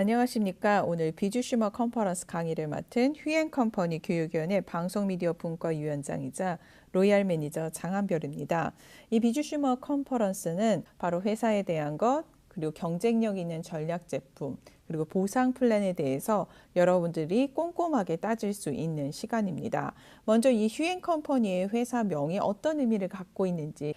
안녕하십니까. 오늘 비주슈머 컨퍼런스 강의를 맡은 휴앤컴퍼니 교육위원회 방송미디어 분과위원장이자 로얄 매니저 장한별입니다. 이 비주슈머 컨퍼런스는 바로 회사에 대한 것, 그리고 경쟁력 있는 전략 제품, 그리고 보상 플랜에 대해서 여러분들이 꼼꼼하게 따질 수 있는 시간입니다. 먼저 이 휴앤컴퍼니의 회사명이 어떤 의미를 갖고 있는지,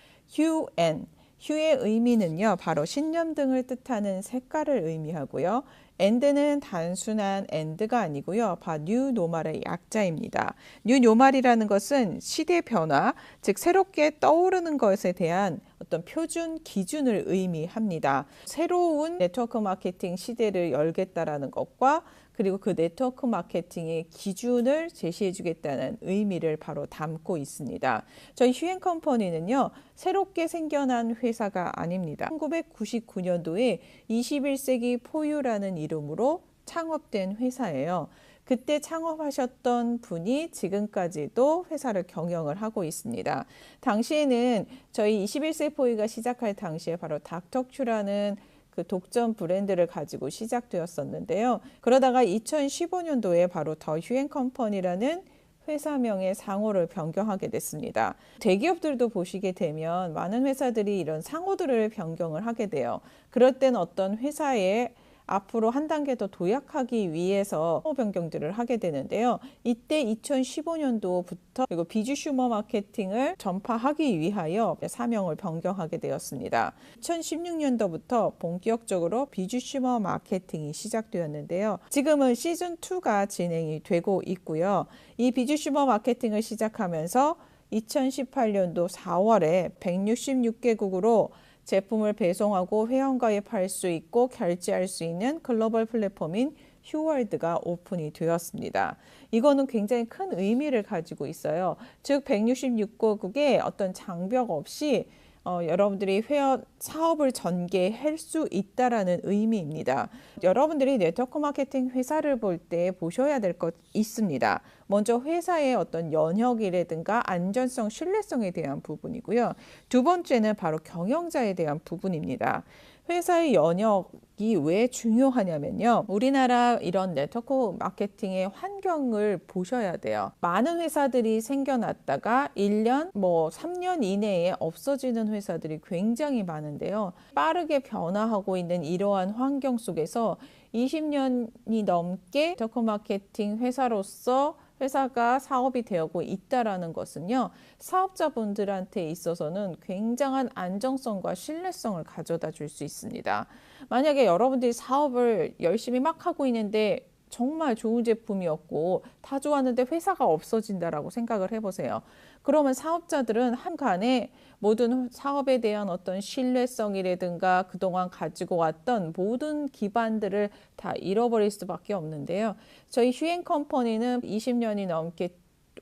휴의 의미는요, 바로 신념 등을 뜻하는 색깔을 의미하고요. and는 단순한 and가 아니고요. new normal의 약자입니다. new normal이라는 것은 시대 변화, 즉 새롭게 떠오르는 것에 대한 어떤 표준 기준을 의미합니다. 새로운 네트워크 마케팅 시대를 열겠다라는 것과 그리고 그 네트워크 마케팅의 기준을 제시해 주겠다는 의미를 바로 담고 있습니다. 저희 휴앤컴퍼니는요, 새롭게 생겨난 회사가 아닙니다. 1999년도에 21세기 포유라는 이름으로 창업된 회사예요. 그때 창업하셨던 분이 지금까지도 회사를 경영을 하고 있습니다. 당시에는 저희 21세 포유가 시작할 당시에 바로 닥터큐라는 그 독점 브랜드를 가지고 시작되었었는데요. 그러다가 2015년도에 바로 더 휴앤컴퍼니라는 회사명의 상호를 변경하게 됐습니다. 대기업들도 보시게 되면 많은 회사들이 이런 상호들을 변경을 하게 돼요. 그럴 땐 어떤 회사의 앞으로 한 단계 더 도약하기 위해서 상호 변경들을 하게 되는데요. 이때 2015년도부터 그리고 비주슈머 마케팅을 전파하기 위하여 사명을 변경하게 되었습니다. 2016년도부터 본격적으로 비주슈머 마케팅이 시작되었는데요. 지금은 시즌2가 진행이 되고 있고요. 이 비주슈머 마케팅을 시작하면서 2018년도 4월에 166개국으로 제품을 배송하고 회원가입할 수 있고 결제할 수 있는 글로벌 플랫폼인 휴월드가 오픈이 되었습니다. 이거는 굉장히 큰 의미를 가지고 있어요. 즉 166개국에 어떤 장벽 없이 여러분들이 회원 사업을 전개할 수 있다라는 의미입니다. 여러분들이 네트워크 마케팅 회사를 볼 때 보셔야 될 것 있습니다. 먼저 회사의 어떤 연혁이라든가 안전성, 신뢰성에 대한 부분이고요. 두 번째는 바로 경영자에 대한 부분입니다. 회사의 연혁이 왜 중요하냐면요. 우리나라 이런 네트워크 마케팅의 환경을 보셔야 돼요. 많은 회사들이 생겨났다가 1년, 3년 이내에 없어지는 회사들이 굉장히 많은데요. 빠르게 변화하고 있는 이러한 환경 속에서 20년이 넘게 네트워크 마케팅 회사로서 회사가 사업이 되고 있다라는 것은요, 사업자분들한테 있어서는 굉장한 안정성과 신뢰성을 가져다 줄 수 있습니다. 만약에 여러분들이 사업을 열심히 막 하고 있는데 정말 좋은 제품이었고 다 좋았는데 회사가 없어진다라고 생각을 해보세요. 그러면 사업자들은 한간에 모든 사업에 대한 어떤 신뢰성이라든가 그동안 가지고 왔던 모든 기반들을 다 잃어버릴 수밖에 없는데요. 저희 휴앤컴퍼니는 20년이 넘게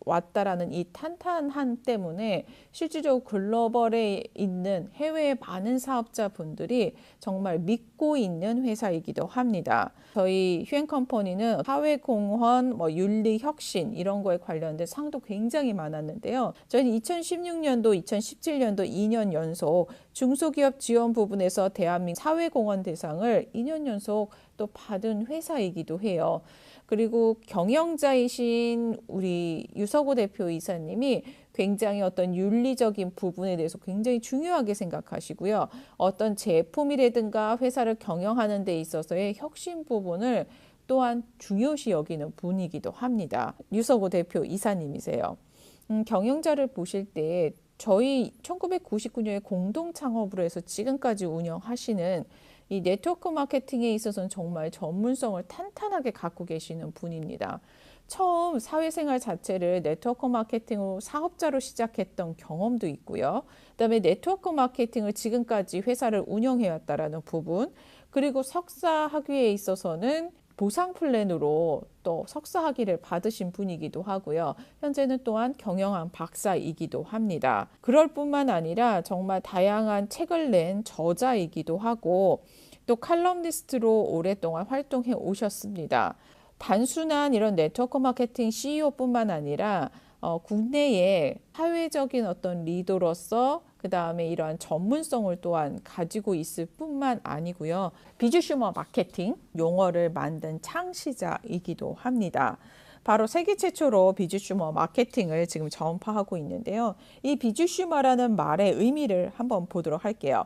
왔다라는 이 탄탄함 때문에 실질적으로 글로벌에 있는 해외의 많은 사업자분들이 정말 믿고 있는 회사이기도 합니다. 저희 휴앤컴퍼니는 사회공헌, 윤리혁신 이런 거에 관련된 상도 굉장히 많았는데요. 저희는 2016년도, 2017년도 2년 연속 중소기업 지원 부분에서 대한민국 사회공헌 대상을 2년 연속 또 받은 회사이기도 해요. 그리고 경영자이신 우리 유서구 대표 이사님이 굉장히 어떤 윤리적인 부분에 대해서 굉장히 중요하게 생각하시고요. 어떤 제품이라든가 회사를 경영하는 데 있어서의 혁신 부분을 또한 중요시 여기는 분이기도 합니다. 유서구 대표 이사님이세요. 경영자를 보실 때 저희 1999년에 공동 창업으로 해서 지금까지 운영하시는 이 네트워크 마케팅에 있어서는 정말 전문성을 탄탄하게 갖고 계시는 분입니다. 처음 사회생활 자체를 네트워크 마케팅으로 사업자로 시작했던 경험도 있고요. 그다음에 네트워크 마케팅을 지금까지 회사를 운영해왔다라는 부분, 그리고 석사 학위에 있어서는 보상 플랜으로 또 석사 학위를 받으신 분이기도 하고요. 현재는 또한 경영학 박사이기도 합니다. 그럴 뿐만 아니라 정말 다양한 책을 낸 저자이기도 하고 또 칼럼니스트로 오랫동안 활동해 오셨습니다. 단순한 이런 네트워크 마케팅 CEO뿐만 아니라 국내에 사회적인 어떤 리더로서 그 다음에 이러한 전문성을 또한 가지고 있을 뿐만 아니고요. 비주슈머 마케팅 용어를 만든 창시자이기도 합니다. 바로 세계 최초로 비주슈머 마케팅을 지금 전파하고 있는데요. 이 비주슈머라는 말의 의미를 한번 보도록 할게요.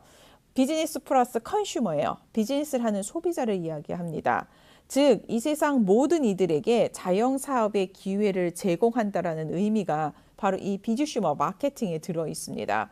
비즈니스 플러스 컨슈머예요. 비즈니스를 하는 소비자를 이야기합니다. 즉, 이 세상 모든 이들에게 자영사업의 기회를 제공한다라는 의미가 바로 이 비주슈머 마케팅에 들어 있습니다.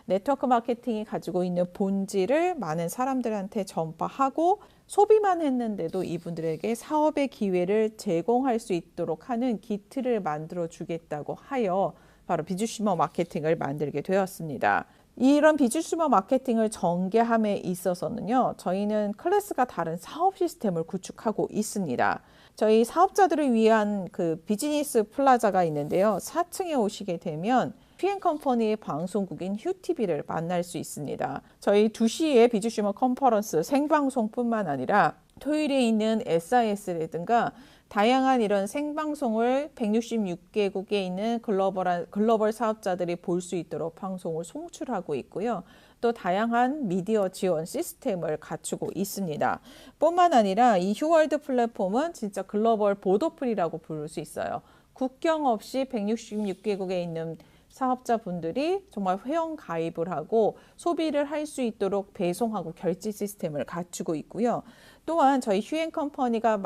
네트워크 마케팅이 가지고 있는 본질을 많은 사람들한테 전파하고 소비만 했는데도 이분들에게 사업의 기회를 제공할 수 있도록 하는 기틀을 만들어 주겠다고 하여 바로 비주슈머 마케팅을 만들게 되었습니다. 이런 비주슈머 마케팅을 전개함에 있어서는요, 저희는 클래스가 다른 사업 시스템을 구축하고 있습니다. 저희 사업자들을 위한 그 비즈니스 플라자가 있는데요. 4층에 오시게 되면 휘앤컴퍼니의 방송국인 휴티비를 만날 수 있습니다. 저희 2시에 비주슈머 컨퍼런스 생방송뿐만 아니라 토요일에 있는 SIS라든가 다양한 이런 생방송을 166개국에 있는 글로벌 사업자들이 볼 수 있도록 방송을 송출하고 있고요. 또 다양한 미디어 지원 시스템을 갖추고 있습니다. 뿐만 아니라 이 휴월드 플랫폼은 진짜 글로벌 보더풀이라고 부를 수 있어요. 국경 없이 166개국에 있는 사업자분들이 정말 회원 가입을 하고 소비를 할 수 있도록 배송하고 결제 시스템을 갖추고 있고요. 또한 저희 휴앤컴퍼니가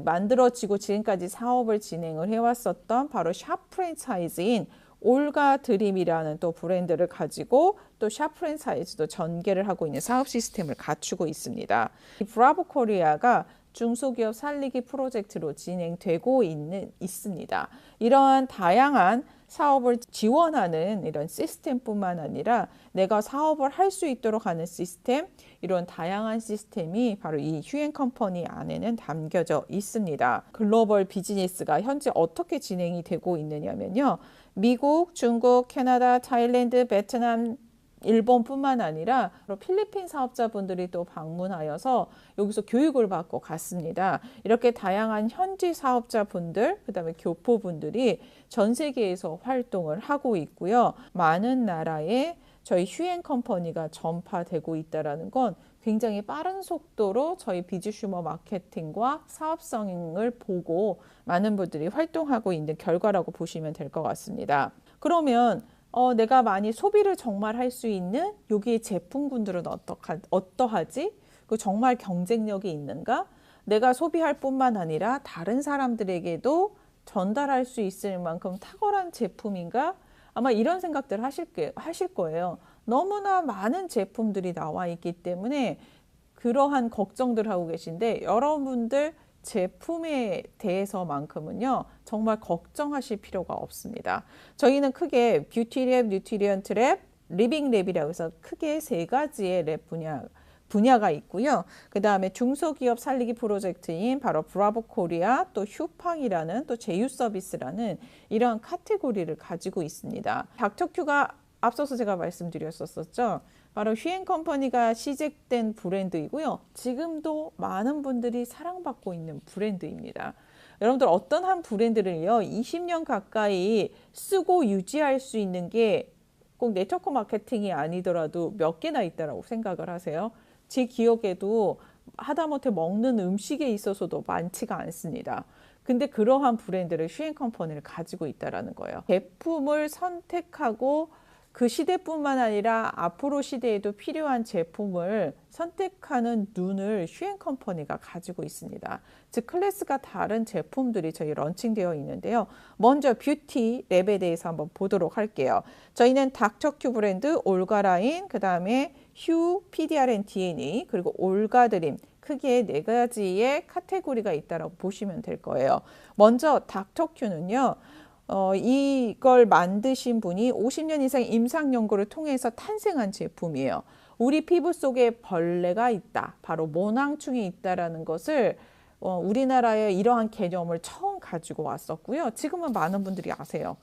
만들어지고 지금까지 사업을 진행을 해왔었던 바로 샵 프랜차이즈인 올가 드림이라는 또 브랜드를 가지고 또 샵 프랜차이즈도 전개를 하고 있는 사업 시스템을 갖추고 있습니다. 브라보 코리아가 중소기업 살리기 프로젝트로 진행되고 있습니다. 이러한 다양한 사업을 지원하는 이런 시스템뿐만 아니라 내가 사업을 할 수 있도록 하는 시스템, 이런 다양한 시스템이 바로 이 휴앤컴퍼니 안에는 담겨져 있습니다. 글로벌 비즈니스가 현재 어떻게 진행이 되고 있느냐면요. 미국, 중국, 캐나다, 타일랜드, 베트남, 일본뿐만 아니라 필리핀 사업자분들이 또 방문하여서 여기서 교육을 받고 갔습니다. 이렇게 다양한 현지 사업자분들, 그다음에 교포분들이 전 세계에서 활동을 하고 있고요. 많은 나라에 저희 휴앤컴퍼니가 전파되고 있다는 건 굉장히 빠른 속도로 저희 비주슈머 마케팅과 사업성을 보고 많은 분들이 활동하고 있는 결과라고 보시면 될 것 같습니다. 그러면 내가 많이 소비를 정말 할 수 있는 여기의 제품군들은 어떠하지? 그 정말 경쟁력이 있는가? 내가 소비할 뿐만 아니라 다른 사람들에게도 전달할 수 있을 만큼 탁월한 제품인가? 아마 이런 생각들 하실 거예요. 너무나 많은 제품들이 나와 있기 때문에 그러한 걱정들 하고 계신데 여러분들 제품에 대해서만큼은요 정말 걱정하실 필요가 없습니다. 저희는 크게 뷰티랩, 뉴트리언 트랩, 리빙랩이라고 해서 크게 3가지의 랩 분야가 있고요. 그 다음에 중소기업 살리기 프로젝트인 바로 브라보 코리아, 또 휴팡이라는 또 제휴 서비스라는 이러한 카테고리를 가지고 있습니다. 닥터큐가 앞서서 제가 말씀드렸었죠. 바로 휴앤컴퍼니가 시작된 브랜드이고요. 지금도 많은 분들이 사랑받고 있는 브랜드입니다. 여러분들 어떤 한 브랜드를요 20년 가까이 쓰고 유지할 수 있는 게 꼭 네트워크 마케팅이 아니더라도 몇 개나 있다라고 생각을 하세요? 제 기억에도 하다못해 먹는 음식에 있어서도 많지가 않습니다. 근데 그러한 브랜드를 휴앤컴퍼니를 가지고 있다는 거예요. 제품을 선택하고 그 시대뿐만 아니라 앞으로 시대에도 필요한 제품을 선택하는 눈을 휴앤컴퍼니가 가지고 있습니다. 즉 클래스가 다른 제품들이 저희 런칭되어 있는데요. 먼저 뷰티 랩에 대해서 한번 보도록 할게요. 저희는 닥터큐 브랜드, 올가라인, 그 다음에 휴, PDRN, DNA, 그리고 올가드림 크게 4가지의 카테고리가 있다고 보시면 될 거예요. 먼저 닥터큐는요. 이걸 만드신 분이 50년 이상 임상 연구를 통해서 탄생한 제품이에요. 우리 피부 속에 벌레가 있다. 바로 모낭충이 있다라는 것을 우리나라에 이러한 개념을 처음 가지고 왔었고요. 지금은 많은 분들이 아세요.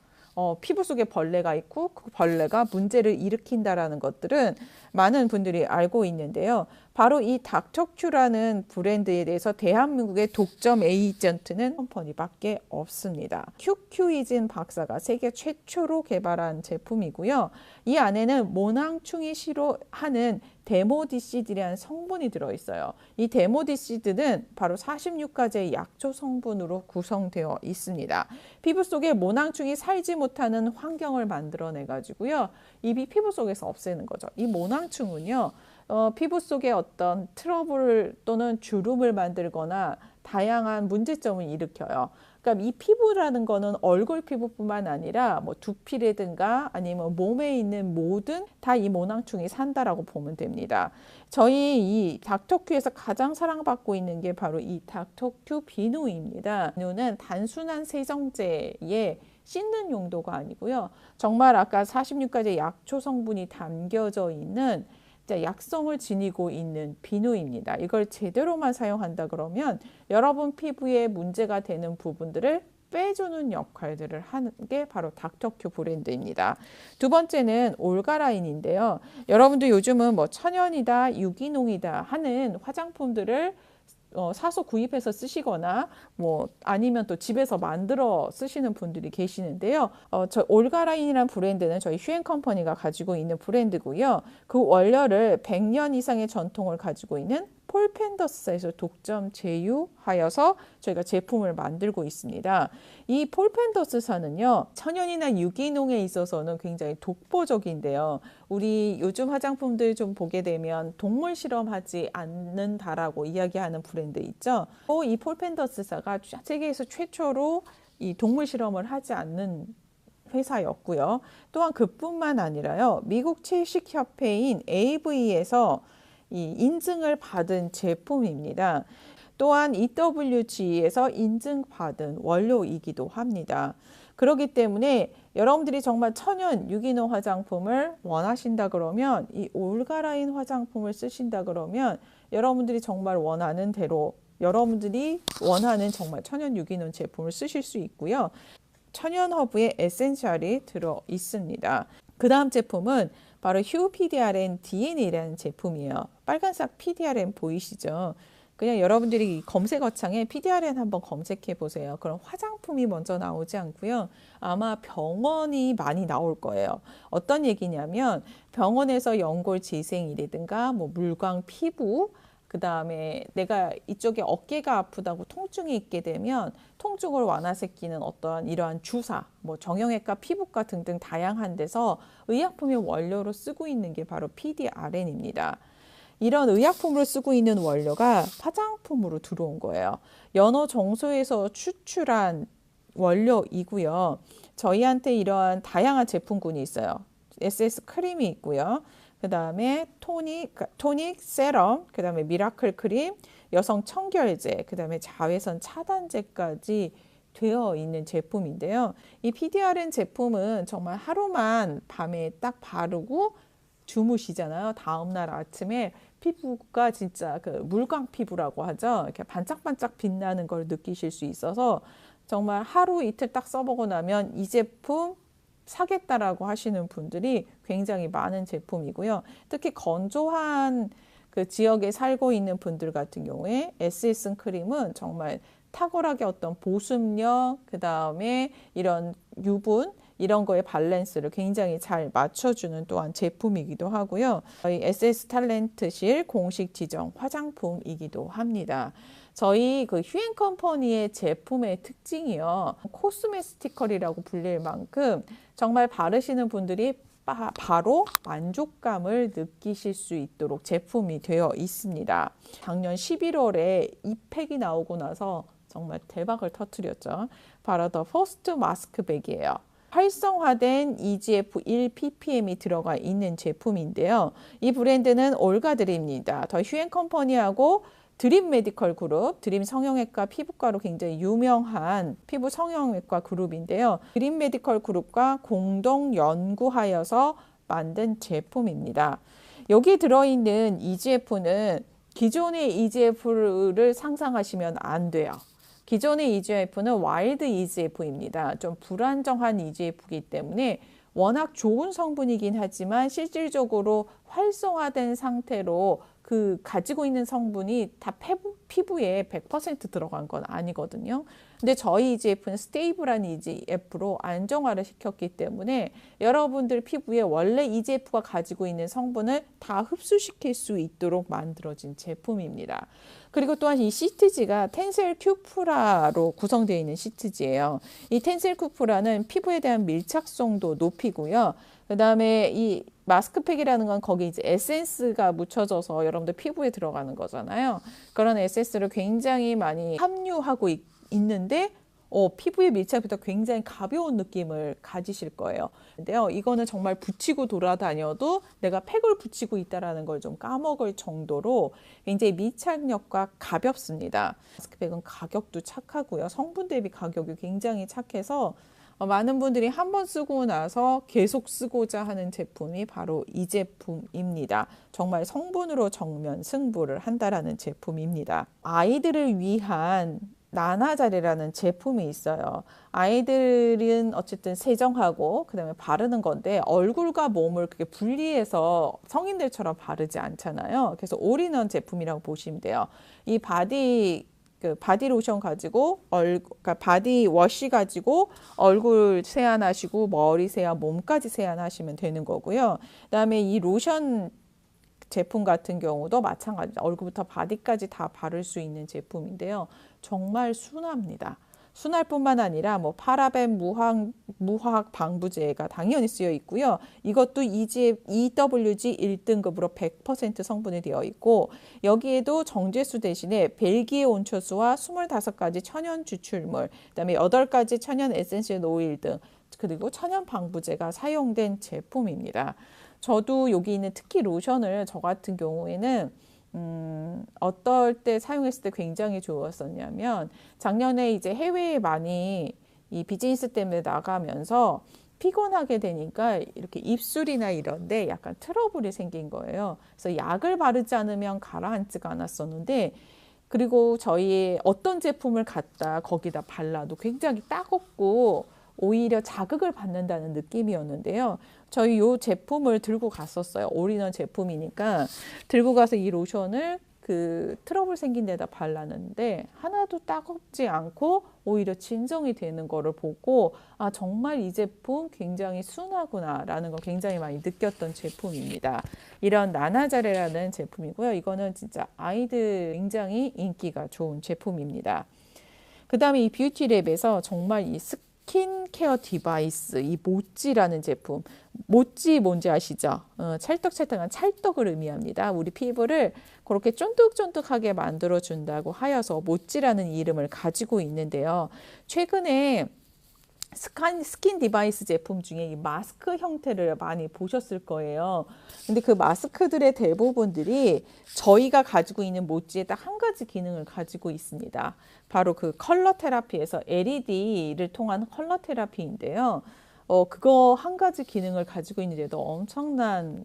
피부 속에 벌레가 있고 그 벌레가 문제를 일으킨다라는 것들은 많은 분들이 알고 있는데요. 바로 이 닥터큐라는 브랜드에 대해서 대한민국의 독점 에이전트는 컴퍼니밖에 없습니다. 큐큐이진 박사가 세계 최초로 개발한 제품이고요. 이 안에는 모낭충이 싫어하는 데모디시드라는 성분이 들어있어요. 이 데모디시드는 바로 46가지의 약초 성분으로 구성되어 있습니다. 피부 속에 모낭충이 살지 못하는 환경을 만들어내 가지고요. 이 피부 속에서 없애는 거죠. 이 모낭충은요. 피부 속에 어떤 트러블 또는 주름을 만들거나 다양한 문제점을 일으켜요. 그러니까 이 피부라는 거는 얼굴 피부뿐만 아니라 뭐 두피라든가 아니면 몸에 있는 모든 다 이 모낭충이 산다라고 보면 됩니다. 저희 이 닥터큐에서 가장 사랑받고 있는 게 바로 이 닥터큐 비누입니다. 비누는 단순한 세정제에 씻는 용도가 아니고요. 정말 아까 46가지 약초 성분이 담겨져 있는 약성을 지니고 있는 비누입니다. 이걸 제대로만 사용한다 그러면 여러분 피부에 문제가 되는 부분들을 빼주는 역할들을 하는 게 바로 닥터큐 브랜드입니다. 두 번째는 올가라인인데요. 여러분들 요즘은 뭐 천연이다, 유기농이다 하는 화장품들을 사서 구입해서 쓰시거나 뭐 아니면 또 집에서 만들어 쓰시는 분들이 계시는데요. 저 올가라인이라는 브랜드는 저희 휴앤컴퍼니가 가지고 있는 브랜드고요. 그 원료를 100년 이상의 전통을 가지고 있는 폴펜더스사에서 독점 제휴하여서 저희가 제품을 만들고 있습니다. 이 폴펜더스사는요, 천연이나 유기농에 있어서는 굉장히 독보적인데요. 우리 요즘 화장품들 좀 보게 되면 동물 실험하지 않는다라고 이야기하는 브랜드 있죠. 이 폴펜더스사가 세계에서 최초로 이 동물 실험을 하지 않는 회사였고요. 또한 그뿐만 아니라요, 미국 채식협회인 AV에서 이 인증을 받은 제품입니다. 또한 EWG에서 인증받은 원료이기도 합니다. 그렇기 때문에 여러분들이 정말 천연 유기농 화장품을 원하신다 그러면 이 올가라인 화장품을 쓰신다 그러면 여러분들이 정말 원하는 대로 여러분들이 원하는 정말 천연 유기농 제품을 쓰실 수 있고요. 천연 허브의 에센셜이 들어 있습니다. 그 다음 제품은 바로 휴 PDRN DNA라는 제품이에요. 빨간색 PDRN 보이시죠? 그냥 여러분들이 검색어창에 PDRN 한번 검색해 보세요. 그럼 화장품이 먼저 나오지 않고요. 아마 병원이 많이 나올 거예요. 어떤 얘기냐면 병원에서 연골 재생이라든가 뭐 물광 피부, 그 다음에 내가 이쪽에 어깨가 아프다고 통증이 있게 되면 통증을 완화시키는 어떠한 이러한 주사, 뭐 정형외과, 피부과 등등 다양한 데서 의약품의 원료로 쓰고 있는 게 바로 PDRN입니다. 이런 의약품으로 쓰고 있는 원료가 화장품으로 들어온 거예요. 연어 정소에서 추출한 원료이고요. 저희한테 이러한 다양한 제품군이 있어요. SS 크림이 있고요. 그 다음에 토닉 세럼, 그 다음에 미라클 크림, 여성 청결제, 그 다음에 자외선 차단제까지 되어 있는 제품인데요. 이 PDRN 제품은 정말 하루만 밤에 딱 바르고 주무시잖아요. 다음날 아침에 피부가 진짜 그 물광 피부라고 하죠. 이렇게 반짝반짝 빛나는 걸 느끼실 수 있어서 정말 하루 이틀 딱 써보고 나면 이 제품 사겠다라고 하시는 분들이 굉장히 많은 제품이고요. 특히 건조한 그 지역에 살고 있는 분들 같은 경우에 SS 크림은 정말 탁월하게 어떤 보습력, 그 다음에 이런 유분, 이런 거의 밸런스를 굉장히 잘 맞춰주는 또한 제품이기도 하고요. 저희 SS 탤런트실 공식 지정 화장품이기도 합니다. 저희 그 휴앤컴퍼니의 제품의 특징이요. 코스메티컬이라고 불릴 만큼 정말 바르시는 분들이 바로 만족감을 느끼실 수 있도록 제품이 되어 있습니다. 작년 11월에 이 팩이 나오고 나서 정말 대박을 터뜨렸죠. 바로 더 퍼스트 마스크백이에요. 활성화된 EGF-1 ppm이 들어가 있는 제품인데요. 이 브랜드는 올가드립니다. 더 휴앤컴퍼니하고 드림 메디컬 그룹, 드림 성형외과 피부과로 굉장히 유명한 피부 성형외과 그룹인데요. 드림 메디컬 그룹과 공동 연구하여서 만든 제품입니다. 여기 들어있는 EGF는 기존의 EGF를 상상하시면 안 돼요. 기존의 EGF는 와일드 EGF입니다. 좀 불안정한 EGF이기 때문에 워낙 좋은 성분이긴 하지만 실질적으로 활성화된 상태로 그 가지고 있는 성분이 다 피부에 100% 들어간 건 아니거든요. 근데 저희 EGF는 스테이블한 EGF로 안정화를 시켰기 때문에 여러분들 피부에 원래 EGF가 가지고 있는 성분을 다 흡수시킬 수 있도록 만들어진 제품입니다. 그리고 또한 이 시트지가 텐셀 큐프라로 구성되어 있는 시트지예요. 이 텐셀 큐프라는 피부에 대한 밀착성도 높이고요. 그 다음에 이 마스크팩이라는 건 거기 이제 에센스가 묻혀져서 여러분들 피부에 들어가는 거잖아요. 그런 에센스를 굉장히 많이 함유하고 있는데 피부의 밀착부터 굉장히 가벼운 느낌을 가지실 거예요. 근데요, 이거는 정말 붙이고 돌아다녀도 내가 팩을 붙이고 있다는 걸 좀 까먹을 정도로 굉장히 밀착력과 가볍습니다. 마스크팩은 가격도 착하고요. 성분 대비 가격이 굉장히 착해서 많은 분들이 한 번 쓰고 나서 계속 쓰고자 하는 제품이 바로 이 제품입니다. 정말 성분으로 정면 승부를 한다라는 제품입니다. 아이들을 위한 나나자리라는 제품이 있어요. 아이들은 어쨌든 세정하고 그다음에 바르는 건데 얼굴과 몸을 그렇게 분리해서 성인들처럼 바르지 않잖아요. 그래서 올인원 제품이라고 보시면 돼요. 이 바디 로션 가지고 그러니까 바디 워시 가지고 얼굴 세안하시고 머리 세안, 몸까지 세안하시면 되는 거고요. 그다음에 이 로션 제품 같은 경우도 마찬가지로 얼굴부터 바디까지 다 바를 수 있는 제품인데요. 정말 순합니다. 순할 뿐만 아니라 뭐 파라벤 무화학 방부제가 당연히 쓰여 있고요. 이것도 EWG 1등급으로 100% 성분이 되어 있고 여기에도 정제수 대신에 벨기에 온초수와 25가지 천연 추출물, 그다음에 8가지 천연 에센셜 오일 등 그리고 천연 방부제가 사용된 제품입니다. 저도 여기 있는 특히 로션을 저 같은 경우에는 어떨 때 사용했을 때 굉장히 좋았었냐면 작년에 이제 해외에 많이 이 비즈니스 때문에 나가면서 피곤하게 되니까 이렇게 입술이나 이런데 약간 트러블이 생긴 거예요. 그래서 약을 바르지 않으면 가라앉지가 않았었는데 그리고 저희 어떤 제품을 갖다 거기다 발라도 굉장히 따갑고 오히려 자극을 받는다는 느낌이었는데요. 저희 이 제품을 들고 갔었어요. 올인원 제품이니까 들고 가서 이 로션을 그 트러블 생긴 데다 발랐는데 하나도 따갑지 않고 오히려 진정이 되는 거를 보고 아 정말 이 제품 굉장히 순하구나 라는 걸 굉장히 많이 느꼈던 제품입니다. 이런 나나자레라는 제품이고요. 이거는 진짜 아이들 굉장히 인기가 좋은 제품입니다. 그 다음에 이 뷰티랩에서 정말 이 스킨케어 디바이스, 이 모찌라는 제품. 모찌 뭔지 아시죠? 찰떡찰떡한 찰떡을 의미합니다. 우리 피부를 그렇게 쫀득쫀득하게 만들어준다고 하여서 모찌라는 이름을 가지고 있는데요. 최근에 스킨 디바이스 제품 중에 이 마스크 형태를 많이 보셨을 거예요. 근데 그 마스크들의 대부분들이 저희가 가지고 있는 모찌의 딱 한 가지 기능을 가지고 있습니다. 바로 그 컬러 테라피에서 LED를 통한 컬러 테라피인데요. 그거 한 가지 기능을 가지고 있는데도 엄청난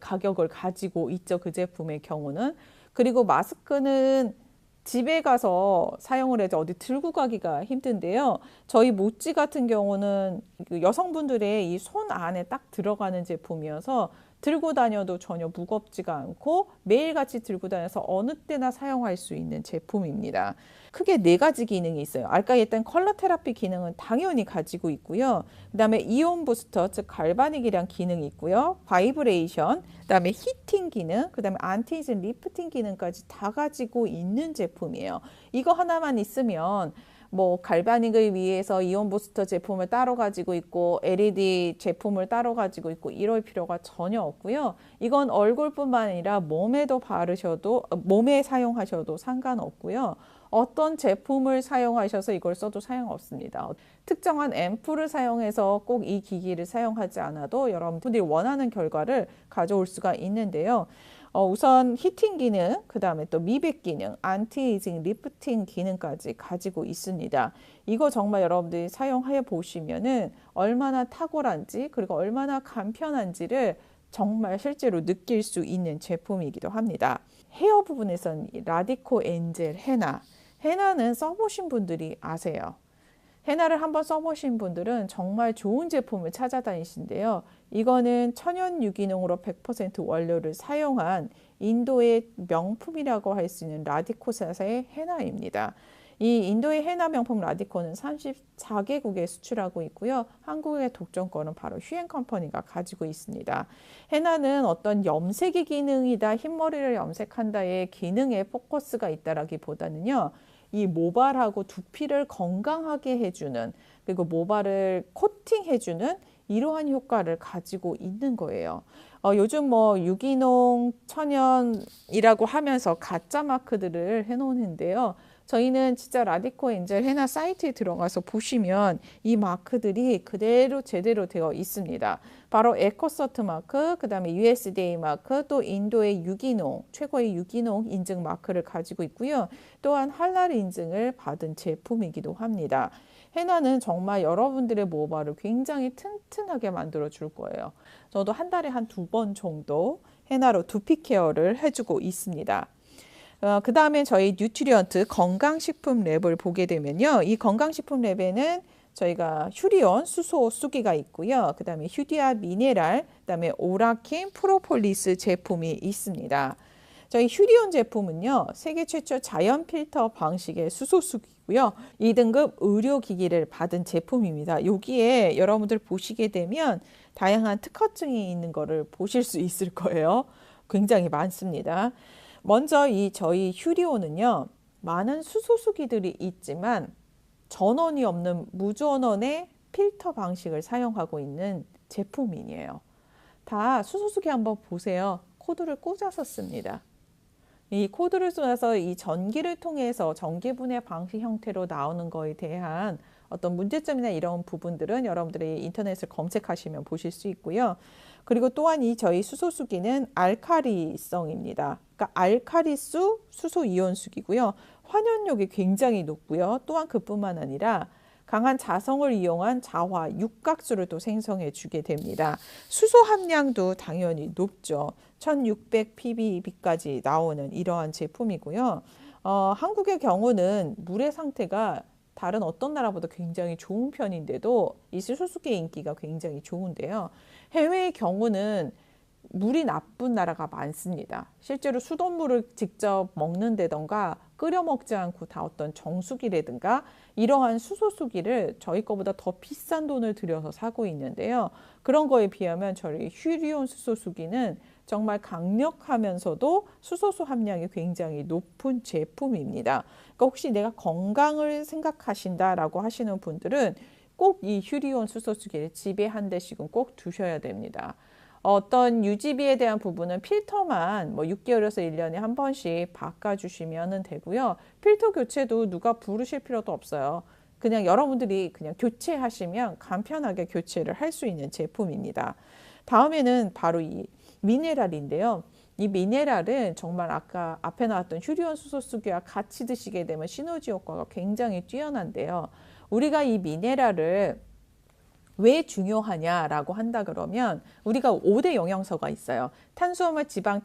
가격을 가지고 있죠. 그 제품의 경우는. 그리고 마스크는 집에 가서 사용을 해서 어디 들고 가기가 힘든데요. 저희 모찌 같은 경우는 여성분들의 이 손 안에 딱 들어가는 제품이어서 들고 다녀도 전혀 무겁지가 않고 매일같이 들고 다녀서 어느 때나 사용할 수 있는 제품입니다. 크게 4가지 기능이 있어요. 아까 했던 컬러 테라피 기능은 당연히 가지고 있고요. 그 다음에 이온 부스터, 즉 갈바닉이란 기능이 있고요. 바이브레이션, 그 다음에 히팅 기능, 그 다음에 안티에이징 리프팅 기능까지 다 가지고 있는 제품이에요. 이거 하나만 있으면 뭐 갈바닉을 위해서 이온 부스터 제품을 따로 가지고 있고 LED 제품을 따로 가지고 있고 이럴 필요가 전혀 없고요. 이건 얼굴뿐만 아니라 몸에도 바르셔도 몸에 사용하셔도 상관없고요. 어떤 제품을 사용하셔서 이걸 써도 소용없습니다. 특정한 앰플을 사용해서 꼭 이 기기를 사용하지 않아도 여러분들이 원하는 결과를 가져올 수가 있는데요. 우선 히팅 기능, 그 다음에 또 미백 기능, 안티에이징 리프팅 기능까지 가지고 있습니다. 이거 정말 여러분들이 사용해 보시면은 얼마나 탁월한지 그리고 얼마나 간편한지를 정말 실제로 느낄 수 있는 제품이기도 합니다. 헤어 부분에서는 라디코 엔젤 헤나, 헤나는 써보신 분들이 아세요. 헤나를 한번 써보신 분들은 정말 좋은 제품을 찾아다니신데요. 이거는 천연 유기농으로 100% 원료를 사용한 인도의 명품이라고 할 수 있는 라디코사의 헤나입니다. 이 인도의 헤나 명품 라디코는 34개국에 수출하고 있고요. 한국의 독점권은 바로 휴앤컴퍼니가 가지고 있습니다. 헤나는 어떤 염색의 기능이다, 흰머리를 염색한다의 기능에 포커스가 있다라기보다는요. 이 모발하고 두피를 건강하게 해주는, 그리고 모발을 코팅해주는 이러한 효과를 가지고 있는 거예요. 요즘 뭐 유기농 천연이라고 하면서 가짜 마크들을 해놓는데요. 저희는 진짜 라디코 엔젤 헤나 사이트에 들어가서 보시면 이 마크들이 그대로 제대로 되어 있습니다. 바로 에코서트 마크, 그 다음에 USDA 마크, 또 인도의 유기농, 최고의 유기농 인증 마크를 가지고 있고요. 또한 할랄 인증을 받은 제품이기도 합니다. 헤나는 정말 여러분들의 모발을 굉장히 튼튼하게 만들어 줄 거예요. 저도 한 달에 한 2번 정도 헤나로 두피 케어를 해주고 있습니다. 그 다음에 저희 뉴트리언트 건강식품 랩을 보게 되면요. 이 건강식품 랩에는 저희가 휴리온, 수소, 수기가 있고요. 그 다음에 휴디아 미네랄, 그 다음에 오라킨, 프로폴리스 제품이 있습니다. 저희 휴리온 제품은요. 세계 최초 자연 필터 방식의 수소 수기고요. 2등급 의료기기를 받은 제품입니다. 여기에 여러분들 보시게 되면 다양한 특허증이 있는 거를 보실 수 있을 거예요. 굉장히 많습니다. 먼저 저희 휴리온은요. 많은 수소수기들이 있지만 전원이 없는 무전원의 필터 방식을 사용하고 있는 제품이에요. 다 수소수기 한번 보세요. 코드를 꽂아서 씁니다. 이 코드를 쏘아서 이 전기를 통해서 전기분해 방식 형태로 나오는 거에 대한 어떤 문제점이나 이런 부분들은 여러분들이 인터넷을 검색하시면 보실 수 있고요. 그리고 또한 저희 수소수기는 알카리성입니다. 그러니까 알카리수 수소 이온수기고요. 환연력이 굉장히 높고요. 또한 그뿐만 아니라 강한 자성을 이용한 자화, 육각수를 또 생성해 주게 됩니다. 수소 함량도 당연히 높죠. 1600 ppb까지 나오는 이러한 제품이고요. 한국의 경우는 물의 상태가 다른 어떤 나라보다 굉장히 좋은 편인데도 이 수소수기의 인기가 굉장히 좋은데요. 해외의 경우는 물이 나쁜 나라가 많습니다. 실제로 수돗물을 직접 먹는다던가 끓여 먹지 않고 다 어떤 정수기라든가 이러한 수소수기를 저희 거보다 더 비싼 돈을 들여서 사고 있는데요. 그런 거에 비하면 저희 휴리온 수소수기는 정말 강력하면서도 수소수 함량이 굉장히 높은 제품입니다. 그러니까 혹시 내가 건강을 생각하신다라고 하시는 분들은 꼭 이 휴리온 수소수기를 집에 한 대씩은 꼭 두셔야 됩니다. 어떤 유지비에 대한 부분은 필터만 뭐 6개월에서 1년에 한 번씩 바꿔주시면 되고요. 필터 교체도 누가 부르실 필요도 없어요. 그냥 여러분들이 그냥 교체하시면 간편하게 교체를 할 수 있는 제품입니다. 다음에는 바로 이 미네랄인데요. 이 미네랄은 정말 아까 앞에 나왔던 휴리온 수소수기와 같이 드시게 되면 시너지 효과가 굉장히 뛰어난데요. 우리가 이 미네랄을 왜 중요하냐라고 한다 그러면 우리가 5대 영양소가 있어요. 탄수화물, 지방,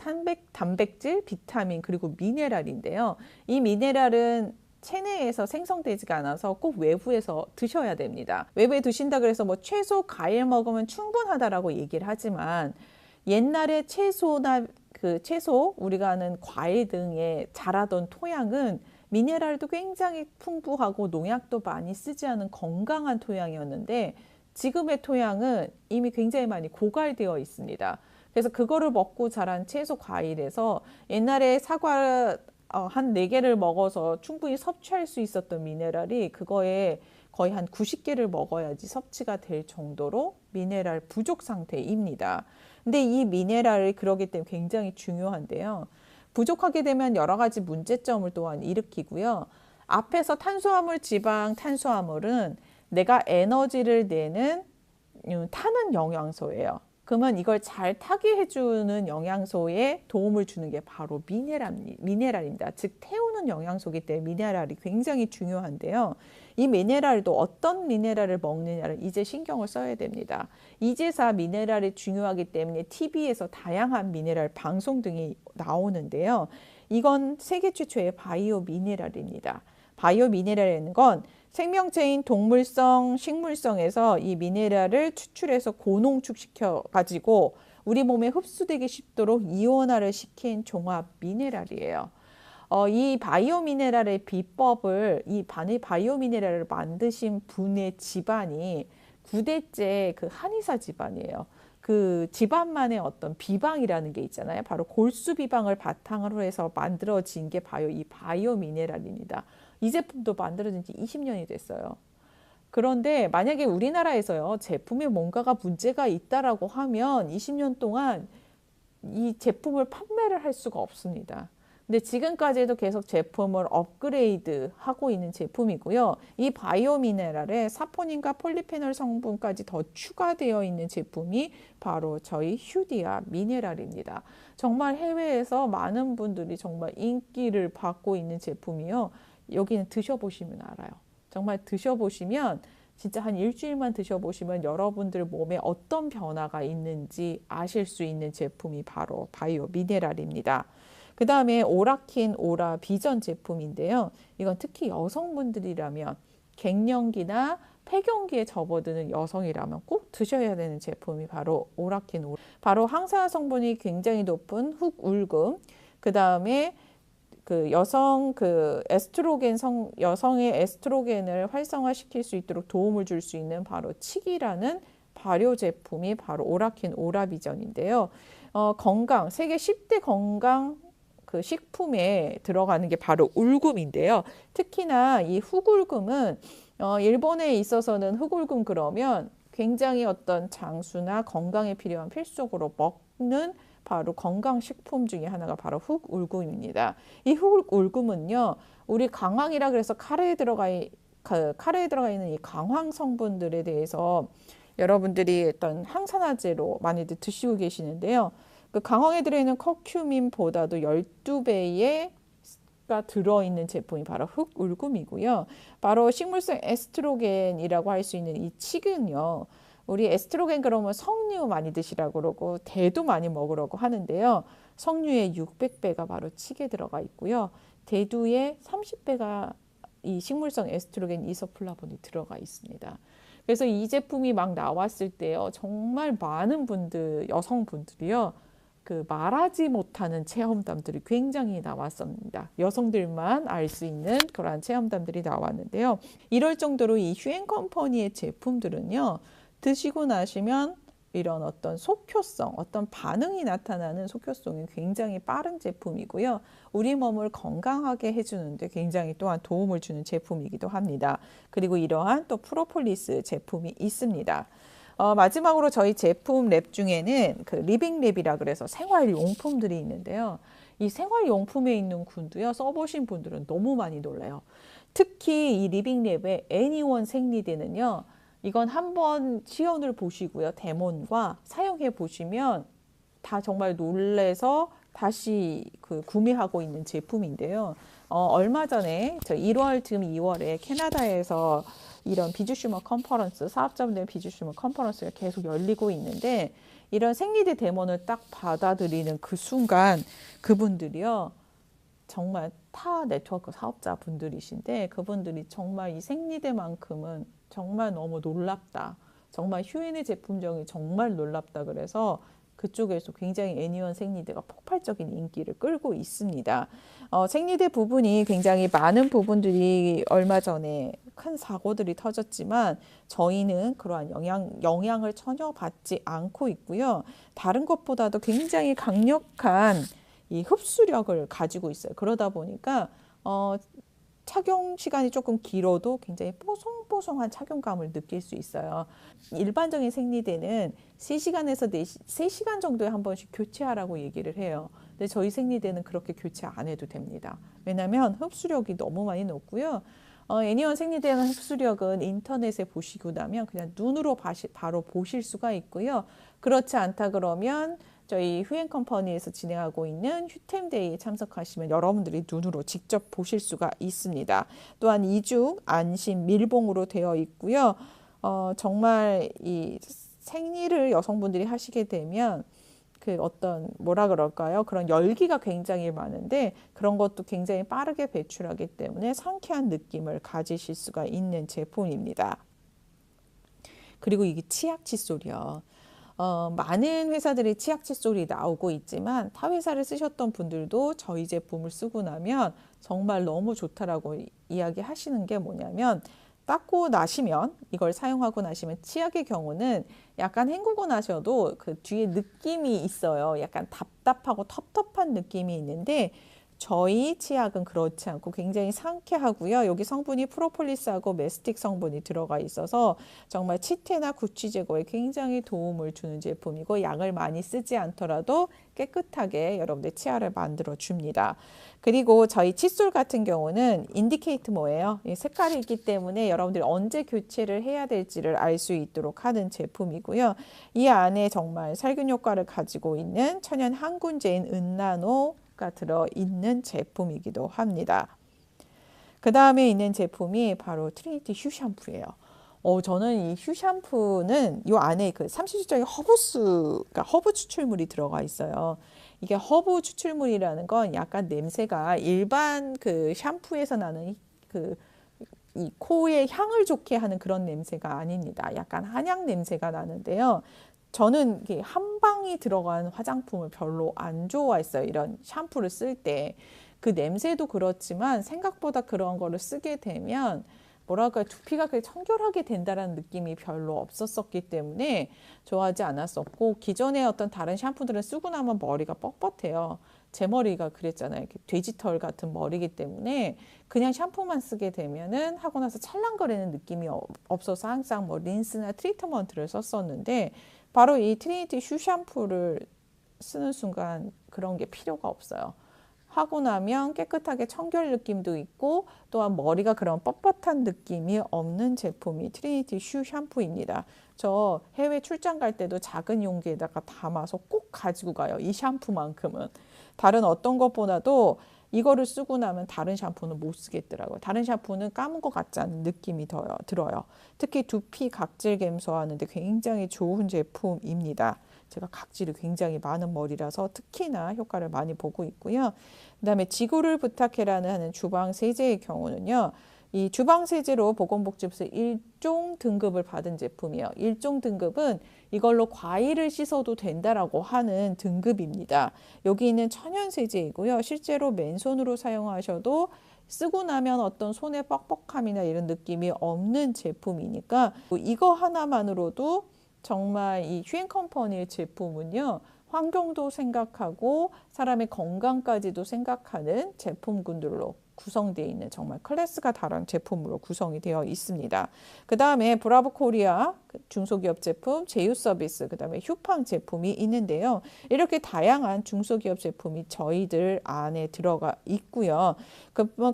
단백질, 비타민, 그리고 미네랄인데요. 이 미네랄은 체내에서 생성되지가 않아서 꼭 외부에서 드셔야 됩니다. 외부에 드신다 그래서 뭐 채소, 과일 먹으면 충분하다라고 얘기를 하지만 옛날에 채소나 채소, 우리가 아는 과일 등에 자라던 토양은 미네랄도 굉장히 풍부하고 농약도 많이 쓰지 않은 건강한 토양이었는데 지금의 토양은 이미 굉장히 많이 고갈되어 있습니다. 그래서 그거를 먹고 자란 채소 과일에서 옛날에 사과 한 4개를 먹어서 충분히 섭취할 수 있었던 미네랄이 그거에 거의 한 90개를 먹어야지 섭취가 될 정도로 미네랄 부족 상태입니다. 근데 이 미네랄이 그러기 때문에 굉장히 중요한데요. 부족하게 되면 여러 가지 문제점을 또한 일으키고요. 앞에서 탄수화물, 지방, 탄수화물은 내가 에너지를 내는 타는 영양소예요. 그러면 이걸 잘 타게 해주는 영양소에 도움을 주는 게 바로 미네랄입니다. 즉 태우는 영양소이기 때문에 미네랄이 굉장히 중요한데요. 이 미네랄도 어떤 미네랄을 먹느냐를 이제 신경을 써야 됩니다. 이제사 미네랄이 중요하기 때문에 TV에서 다양한 미네랄 방송 등이 나오는데요. 이건 세계 최초의 바이오 미네랄입니다. 바이오 미네랄이라는 건 생명체인 동물성, 식물성에서 이 미네랄을 추출해서 고농축시켜 가지고 우리 몸에 흡수되기 쉽도록 이온화를 시킨 종합 미네랄이에요. 이 바이오 미네랄의 비법을 이 바이오 미네랄을 만드신 분의 집안이 9대째 그 한의사 집안이에요. 그 집안만의 어떤 비방이라는 게 있잖아요. 바로 골수 비방을 바탕으로 해서 만들어진 게 바로 이 바이오 미네랄입니다. 이 제품도 만들어진 지 20년이 됐어요. 그런데 만약에 우리나라에서요, 제품에 뭔가가 문제가 있다라고 하면 20년 동안 이 제품을 판매를 할 수가 없습니다. 근데 지금까지도 계속 제품을 업그레이드 하고 있는 제품이고요. 이 바이오 미네랄에 사포닌과 폴리페놀 성분까지 더 추가되어 있는 제품이 바로 저희 휴디아 미네랄입니다. 정말 해외에서 많은 분들이 정말 인기를 받고 있는 제품이요. 여기는 드셔보시면 알아요. 정말 드셔보시면 진짜 한 일주일만 드셔보시면 여러분들 몸에 어떤 변화가 있는지 아실 수 있는 제품이 바로 바이오 미네랄입니다. 그 다음에 오라킨 오라 비전 제품인데요. 이건 특히 여성분들이라면 갱년기나 폐경기에 접어드는 여성이라면 꼭 드셔야 되는 제품이 바로 오라킨 오라. 바로 항산화 성분이 굉장히 높은 흑울금, 그 다음에 그 여성의 에스트로겐을 활성화시킬 수 있도록 도움을 줄 수 있는 바로 칡이라는 발효 제품이 바로 오라킨 오라비전인데요. 세계 10대 건강 그 식품에 들어가는 게 바로 울금인데요. 특히나 이 흑울금은 일본에 있어서는 흑울금 그러면 굉장히 어떤 장수나 건강에 필요한 필수적으로 먹는 바로 건강식품 중에 하나가 바로 흑울금입니다. 이 흑울금은요, 우리 강황이라 그래서 카레에 들어가 있는 이 강황 성분들에 대해서 여러분들이 어떤 항산화제로 많이들 드시고 계시는데요. 그 강황에 들어있는 커큐민보다도 12배의 가 들어있는 제품이 바로 흑울금이고요. 바로 식물성 에스트로겐이라고 할 수 있는 이 칡은요. 우리 에스트로겐 그러면 석류 많이 드시라고 그러고 대두 많이 먹으라고 하는데요. 석류의 600배가 바로 칡에 들어가 있고요. 대두의 30배가 이 식물성 에스트로겐 이소플라본이 들어가 있습니다. 그래서 이 제품이 막 나왔을 때요. 정말 많은 분들, 여성분들이요. 그 말하지 못하는 체험담들이 굉장히 나왔습니다. 여성들만 알 수 있는 그러한 체험담들이 나왔는데요. 이럴 정도로 이 휴앤컴퍼니의 제품들은요. 드시고 나시면 이런 어떤 속효성, 어떤 반응이 나타나는 속효성이 굉장히 빠른 제품이고요. 우리 몸을 건강하게 해주는데 굉장히 또한 도움을 주는 제품이기도 합니다. 그리고 이러한 또 프로폴리스 제품이 있습니다. 마지막으로 저희 제품 랩 중에는 그 리빙 랩이라 그래서 생활용품들이 있는데요. 이 생활용품에 있는 군도요. 써보신 분들은 너무 많이 놀라요. 특히 이 리빙 랩의 애니원 생리대는요. 이건 한번 시연을 보시고요. 데몬과 사용해 보시면 다 정말 놀래서 다시 구매하고 있는 제품인데요. 얼마 전에 저 1월 즈음 2월에 캐나다에서 이런 비주슈머 컨퍼런스, 사업자분들 비주슈머 컨퍼런스가 계속 열리고 있는데 이런 생리대 데모를 딱 받아들이는 그 순간 그분들이요. 정말 타 네트워크 사업자분들이신데 그분들이 정말 이 생리대만큼은 정말 너무 놀랍다. 정말 휴인의 제품종이 정말 놀랍다. 그래서 그쪽에서 굉장히 애니원 생리대가 폭발적인 인기를 끌고 있습니다. 생리대 부분이 굉장히 많은 부분들이 얼마 전에 큰 사고들이 터졌지만 저희는 그러한 영향을 전혀 받지 않고 있고요. 다른 것보다도 굉장히 강력한 이 흡수력을 가지고 있어요. 그러다 보니까 착용 시간이 조금 길어도 굉장히 뽀송뽀송한 착용감을 느낄 수 있어요. 일반적인 생리대는 3시간에서 3시간 정도에 한 번씩 교체하라고 얘기를 해요. 근데 저희 생리대는 그렇게 교체 안 해도 됩니다. 왜냐하면 흡수력이 너무 많이 높고요. 애니원 생리대는 흡수력은 인터넷에 보시고 나면 그냥 눈으로 바로 보실 수가 있고요. 그렇지 않다 그러면 저희 휴앤컴퍼니에서 진행하고 있는 휴템데이에 참석하시면 여러분들이 눈으로 직접 보실 수가 있습니다. 또한 이중 안심 밀봉으로 되어 있고요. 정말 이 생리를 여성분들이 하시게 되면 그 어떤 뭐라 그럴까요? 그런 열기가 굉장히 많은데 그런 것도 굉장히 빠르게 배출하기 때문에 상쾌한 느낌을 가지실 수가 있는 제품입니다. 그리고 이게 치약 칫솔이요. 많은 회사들이 치약 칫솔이 나오고 있지만 타 회사를 쓰셨던 분들도 저희 제품을 쓰고 나면 정말 너무 좋다라고 이야기하시는 게 뭐냐면 닦고 나시면 이걸 사용하고 나시면 치약의 경우는 약간 헹구고 나셔도 그 뒤에 느낌이 있어요. 약간 답답하고 텁텁한 느낌이 있는데 저희 치약은 그렇지 않고 굉장히 상쾌하고요. 여기 성분이 프로폴리스하고 메스틱 성분이 들어가 있어서 정말 치태나 구취 제거에 굉장히 도움을 주는 제품이고 약을 많이 쓰지 않더라도 깨끗하게 여러분들 치아를 만들어 줍니다. 그리고 저희 칫솔 같은 경우는 인디케이트 뭐예요? 색깔이 있기 때문에 여러분들이 언제 교체를 해야 될지를 알 수 있도록 하는 제품이고요. 이 안에 정말 살균 효과를 가지고 있는 천연 항균제인 은나노가 들어있는 제품이기도 합니다. 그 다음에 있는 제품이 바로 트리니티 휴 샴푸예요. 저는 이 휴 샴푸는 이 안에 그 30주짜리 그러니까 허브 추출물이 들어가 있어요. 이게 허브 추출물이라는 건 약간 냄새가 일반 그 샴푸에서 나는 그 이 코에 향을 좋게 하는 그런 냄새가 아닙니다. 약간 한약 냄새가 나는데요. 저는 이게 한 방이 들어간 화장품을 별로 안 좋아했어요. 이런 샴푸를 쓸 때. 그 냄새도 그렇지만 생각보다 그런 거를 쓰게 되면 뭐랄까 두피가 그렇게 청결하게 된다는 느낌이 별로 없었기 때문에 좋아하지 않았었고 기존의 어떤 다른 샴푸들은 쓰고 나면 머리가 뻣뻣해요. 제 머리가 그랬잖아요. 이렇게 돼지털 같은 머리이기 때문에 그냥 샴푸만 쓰게 되면은 하고 나서 찰랑거리는 느낌이 없어서 항상 뭐 린스나 트리트먼트를 썼었는데 바로 이 트리니티 휴 샴푸를 쓰는 순간 그런 게 필요가 없어요. 하고 나면 깨끗하게 청결 느낌도 있고 또한 머리가 그런 뻣뻣한 느낌이 없는 제품이 트리니티 휴 샴푸입니다. 저 해외 출장 갈 때도 작은 용기에다가 담아서 꼭 가지고 가요. 이 샴푸만큼은. 다른 어떤 것보다도 이거를 쓰고 나면 다른 샴푸는 못 쓰겠더라고요. 다른 샴푸는 감은 것 같지 않은 느낌이 들어요. 특히 두피 각질 감소하는데 굉장히 좋은 제품입니다. 제가 각질이 굉장히 많은 머리라서 특히나 효과를 많이 보고 있고요. 그다음에 지구를 부탁해라는 하는 주방 세제의 경우는요. 이 주방 세제로 보건복지부에서 1종 등급을 받은 제품이에요. 1종 등급은 이걸로 과일을 씻어도 된다라고 하는 등급입니다. 여기 있는 천연 세제이고요. 실제로 맨손으로 사용하셔도 쓰고 나면 어떤 손의 뻑뻑함이나 이런 느낌이 없는 제품이니까 이거 하나만으로도 정말 이 휴앤컴퍼니의 제품은요. 환경도 생각하고 사람의 건강까지도 생각하는 제품군들로 구성되어 있는 정말 클래스가 다른 제품으로 구성이 되어 있습니다. 그 다음에 브라보 코리아 중소기업 제품, 제휴 서비스, 그 다음에 휴팡 제품이 있는데요. 이렇게 다양한 중소기업 제품이 저희들 안에 들어가 있고요.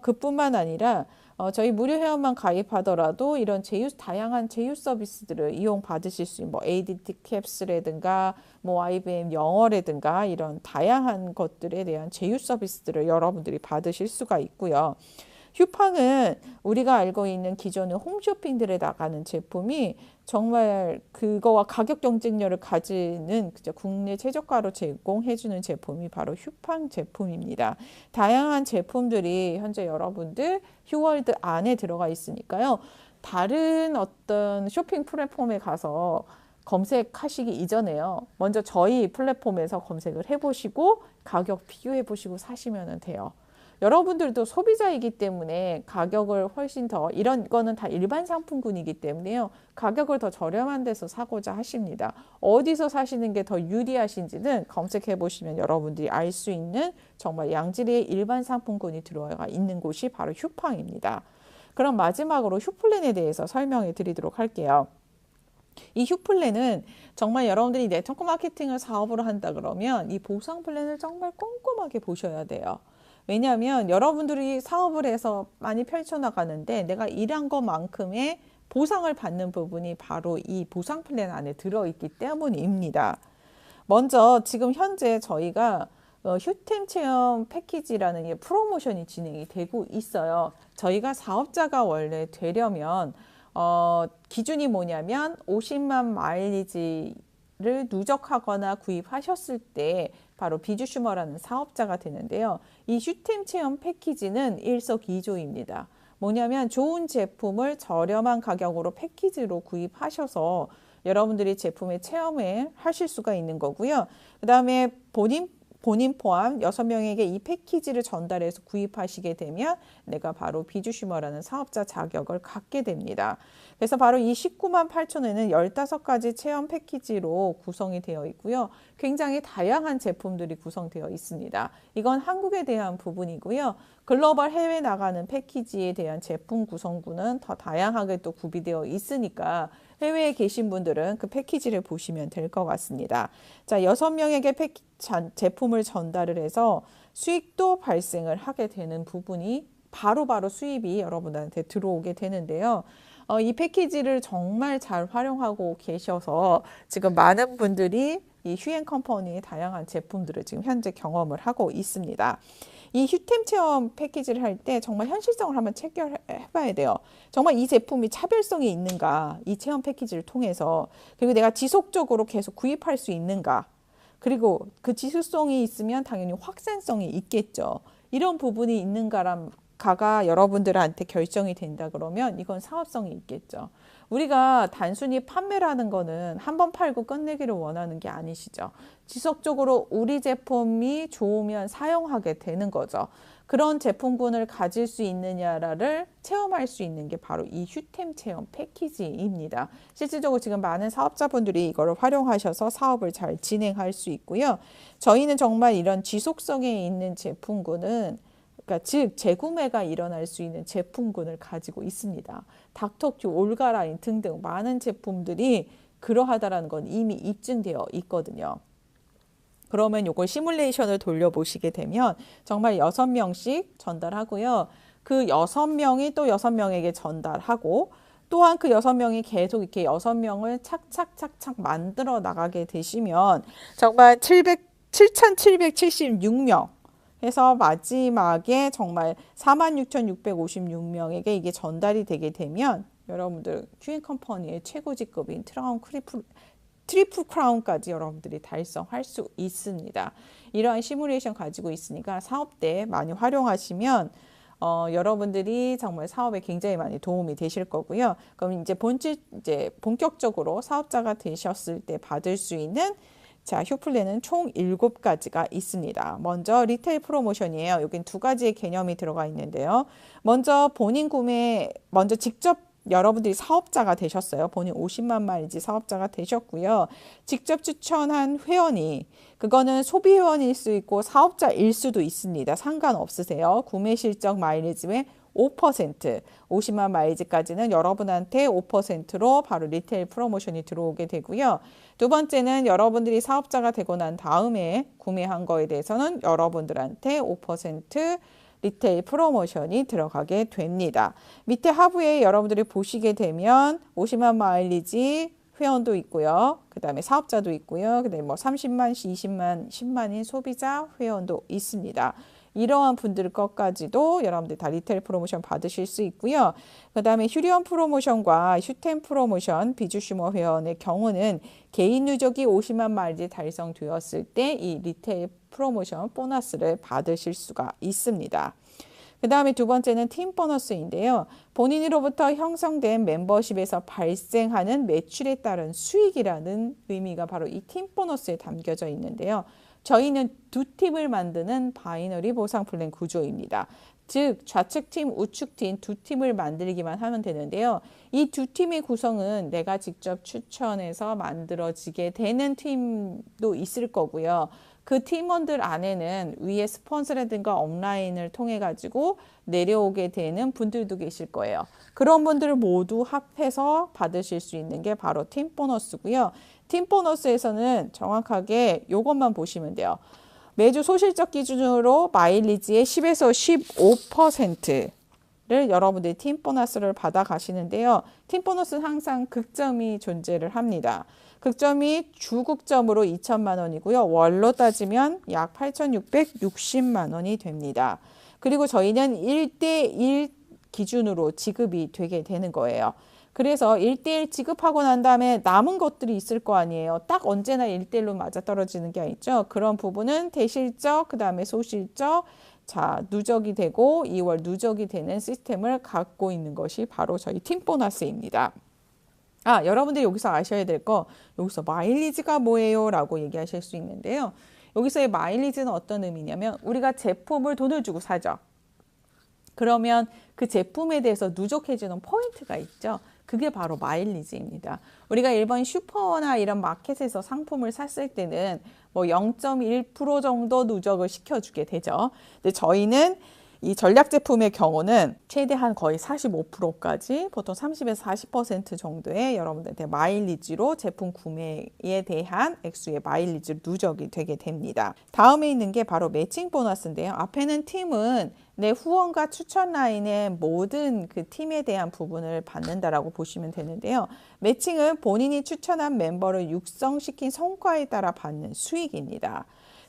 그뿐만 아니라 저희 무료 회원만 가입하더라도 이런 다양한 제휴 서비스들을 이용 받으실 수 있는 뭐 ADT 캡스라든가 뭐 IBM 영어라든가 이런 다양한 것들에 대한 제휴 서비스들을 여러분들이 받으실 수가 있고요. 휴팡은 우리가 알고 있는 기존의 홈쇼핑들에 나가는 제품이 정말 그거와 가격 경쟁력을 가지는 국내 최저가로 제공해주는 제품이 바로 휴팡 제품입니다. 다양한 제품들이 현재 여러분들 휴월드 안에 들어가 있으니까요. 다른 어떤 쇼핑 플랫폼에 가서 검색하시기 이전에요. 먼저 저희 플랫폼에서 검색을 해보시고 가격 비교해보시고 사시면 돼요. 여러분들도 소비자이기 때문에 가격을 훨씬 더 이런 거는 다 일반 상품군이기 때문에요. 가격을 더 저렴한 데서 사고자 하십니다. 어디서 사시는 게 더 유리하신지는 검색해 보시면 여러분들이 알 수 있는 정말 양질의 일반 상품군이 들어가 있는 곳이 바로 휴팡입니다. 그럼 마지막으로 휴플랜에 대해서 설명해 드리도록 할게요. 이 휴플랜은 정말 여러분들이 네트워크 마케팅을 사업으로 한다 그러면 이 보상 플랜을 정말 꼼꼼하게 보셔야 돼요. 왜냐하면 여러분들이 사업을 해서 많이 펼쳐나가는데 내가 일한 것만큼의 보상을 받는 부분이 바로 이 보상 플랜 안에 들어있기 때문입니다. 먼저 지금 현재 저희가 휴템 체험 패키지라는 프로모션이 진행이 되고 있어요. 저희가 사업자가 원래 되려면 기준이 뭐냐면 50만 마일리지 누적하거나 구입하셨을 때 바로 비주슈머라는 사업자가 되는데요. 이 슈템 체험 패키지는 일석이조입니다. 뭐냐면 좋은 제품을 저렴한 가격으로 패키지로 구입하셔서 여러분들이 제품의 체험을 하실 수가 있는 거고요. 그 다음에 본인 포함 6명에게 이 패키지를 전달해서 구입하시게 되면 내가 바로 비주슈머라는 사업자 자격을 갖게 됩니다. 그래서 바로 이 19만 8천원에는 15가지 체험 패키지로 구성이 되어 있고요. 굉장히 다양한 제품들이 구성되어 있습니다. 이건 한국에 대한 부분이고요. 글로벌 해외 나가는 패키지에 대한 제품 구성구는 더 다양하게 또 구비되어 있으니까 해외에 계신 분들은 그 패키지를 보시면 될 것 같습니다. 자, 6명에게 제품을 전달을 해서 수익도 발생을 하게 되는 부분이 바로바로 수입이 여러분한테 들어오게 되는데요. 이 패키지를 정말 잘 활용하고 계셔서 지금 많은 분들이 이 휴행 컴퍼니의 다양한 제품들을 지금 현재 경험을 하고 있습니다. 이 휴템 체험 패키지를 할 때 정말 현실성을 한번 체크해 봐야 돼요. 정말 이 제품이 차별성이 있는가, 이 체험 패키지를 통해서. 그리고 내가 지속적으로 계속 구입할 수 있는가. 그리고 그 지속성이 있으면 당연히 확산성이 있겠죠. 이런 부분이 있는가가 여러분들한테 결정이 된다 그러면 이건 사업성이 있겠죠. 우리가 단순히 판매라는 거는 한번 팔고 끝내기를 원하는 게 아니시죠. 지속적으로 우리 제품이 좋으면 사용하게 되는 거죠. 그런 제품군을 가질 수 있느냐를 체험할 수 있는 게 바로 이 휴템 체험 패키지입니다. 실질적으로 지금 많은 사업자분들이 이걸 활용하셔서 사업을 잘 진행할 수 있고요. 저희는 정말 이런 지속성에 있는 제품군은 그러니까 즉 재구매가 일어날 수 있는 제품군을 가지고 있습니다. 닥터큐, 올가라인 등등 많은 제품들이 그러하다라는 건 이미 입증되어 있거든요. 그러면 이걸 시뮬레이션을 돌려보시게 되면 정말 6명씩 전달하고요. 그 6명이 또 6명에게 전달하고 또한 그 6명이 계속 이렇게 6명을 착착착착 만들어 나가게 되시면 정말 7,776명 해서 마지막에 정말 46,656명에게 이게 전달이 되게 되면 여러분들 휴행 컴퍼니의 최고 직급인 트리플 크라운까지 여러분들이 달성할 수 있습니다. 이러한 시뮬레이션 가지고 있으니까 사업 때 많이 활용하시면 여러분들이 정말 사업에 굉장히 많이 도움이 되실 거고요. 그럼 이제 본격적으로 사업자가 되셨을 때 받을 수 있는 자, 휴플랜은 총 7가지가 있습니다. 먼저 리테일 프로모션이에요. 여긴 2가지의 개념이 들어가 있는데요. 먼저 먼저 직접 여러분들이 사업자가 되셨어요. 본인 50만 마일지 사업자가 되셨고요. 직접 추천한 회원이 그거는 소비 회원일 수 있고 사업자일 수도 있습니다. 상관없으세요. 구매 실적 마일리지의 5%, 50만 마일즈까지는 여러분한테 5%로 바로 리테일 프로모션이 들어오게 되고요. 두 번째는 여러분들이 사업자가 되고 난 다음에 구매한 거에 대해서는 여러분들한테 5% 리테일 프로모션이 들어가게 됩니다. 밑에 하부에 여러분들이 보시게 되면 50만 마일리지 회원도 있고요. 그 다음에 사업자도 있고요. 그 다음에 뭐 30만, 20만, 10만인 소비자 회원도 있습니다. 이러한 분들 것까지도 여러분들 다 리테일 프로모션 받으실 수 있고요. 그 다음에 휴리원 프로모션과 휴템 프로모션 비주슈머 회원의 경우는 개인 누적이 50만 마일이 달성되었을 때 이 리테일 프로모션 보너스를 받으실 수가 있습니다. 그 다음에 두 번째는 팀 보너스인데요. 본인으로부터 형성된 멤버십에서 발생하는 매출에 따른 수익이라는 의미가 바로 이 팀 보너스에 담겨져 있는데요. 저희는 2팀을 만드는 바이너리 보상 플랜 구조입니다. 즉 좌측팀, 우측팀 2팀을 만들기만 하면 되는데요. 이 2팀의 구성은 내가 직접 추천해서 만들어지게 되는 팀도 있을 거고요. 그 팀원들 안에는 위에 스폰서라든가 업라인을 통해 가지고 내려오게 되는 분들도 계실 거예요. 그런 분들을 모두 합해서 받으실 수 있는 게 바로 팀 보너스고요. 팀 보너스에서는 정확하게 이것만 보시면 돼요. 매주 소실적 기준으로 마일리지의 10에서 15%를 여러분들이 팀 보너스를 받아 가시는데요. 팀 보너스는 항상 극점이 존재를 합니다. 극점이 주극점으로 2천만 원이고요. 월로 따지면 약 8,660만 원이 됩니다. 그리고 저희는 1대1 기준으로 지급이 되게 되는 거예요. 그래서 1대1 지급하고 난 다음에 남은 것들이 있을 거 아니에요. 딱 언제나 1대1로 맞아떨어지는 게 아니죠. 그런 부분은 대실적, 그 다음에 소실적, 자, 누적이 되고 2월 누적이 되는 시스템을 갖고 있는 것이 바로 저희 팀 보너스입니다. 아, 여러분들이 여기서 아셔야 될 거, 여기서 마일리지가 뭐예요? 라고 얘기하실 수 있는데요. 여기서의 마일리지는 어떤 의미냐면 우리가 제품을 돈을 주고 사죠. 그러면 그 제품에 대해서 누적해주는 포인트가 있죠. 그게 바로 마일리지입니다. 우리가 일반 슈퍼나 이런 마켓에서 상품을 샀을 때는 뭐 0.1% 정도 누적을 시켜주게 되죠. 근데 저희는 이 전략 제품의 경우는 최대한 거의 45%까지 보통 30에서 40% 정도의 여러분들한테 마일리지로 제품 구매에 대한 액수의 마일리지 누적이 되게 됩니다. 다음에 있는 게 바로 매칭 보너스인데요. 앞에는 팀은 내 후원과 추천 라인의 모든 그 팀에 대한 부분을 받는다라고 보시면 되는데요. 매칭은 본인이 추천한 멤버를 육성시킨 성과에 따라 받는 수익입니다.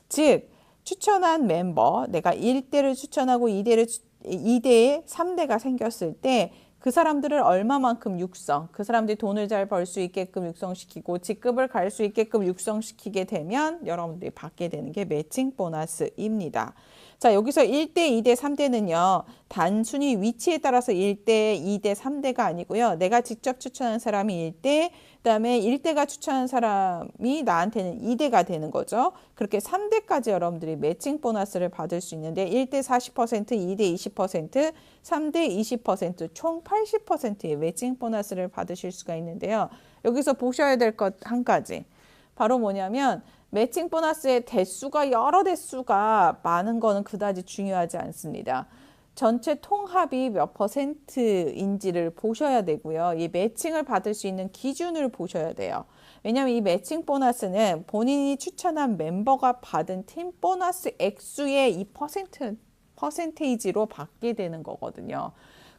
즉 추천한 멤버, 내가 1대를 추천하고 2대에 3대가 생겼을 때 그 사람들을 얼마만큼 육성, 그 사람들이 돈을 잘 벌 수 있게끔 육성시키고 직급을 갈 수 있게끔 육성시키게 되면 여러분들이 받게 되는 게 매칭 보너스입니다. 자, 여기서 1대, 2대, 3대는요. 단순히 위치에 따라서 1대, 2대, 3대가 아니고요. 내가 직접 추천한 사람이 1대, 그다음에 1대가 추천한 사람이 나한테는 2대가 되는 거죠. 그렇게 3대까지 여러분들이 매칭 보너스를 받을 수 있는데 1대 40%, 2대 20%, 3대 20%, 총 80%의 매칭 보너스를 받으실 수가 있는데요. 여기서 보셔야 될 것 한 가지. 바로 뭐냐면 매칭 보너스의 대수가 여러 대수가 많은 거는 그다지 중요하지 않습니다. 전체 통합이 몇 %인지를 보셔야 되고요. 이 매칭을 받을 수 있는 기준을 보셔야 돼요. 왜냐하면 이 매칭 보너스는 본인이 추천한 멤버가 받은 팀 보너스 액수의 2%로 받게 되는 거거든요.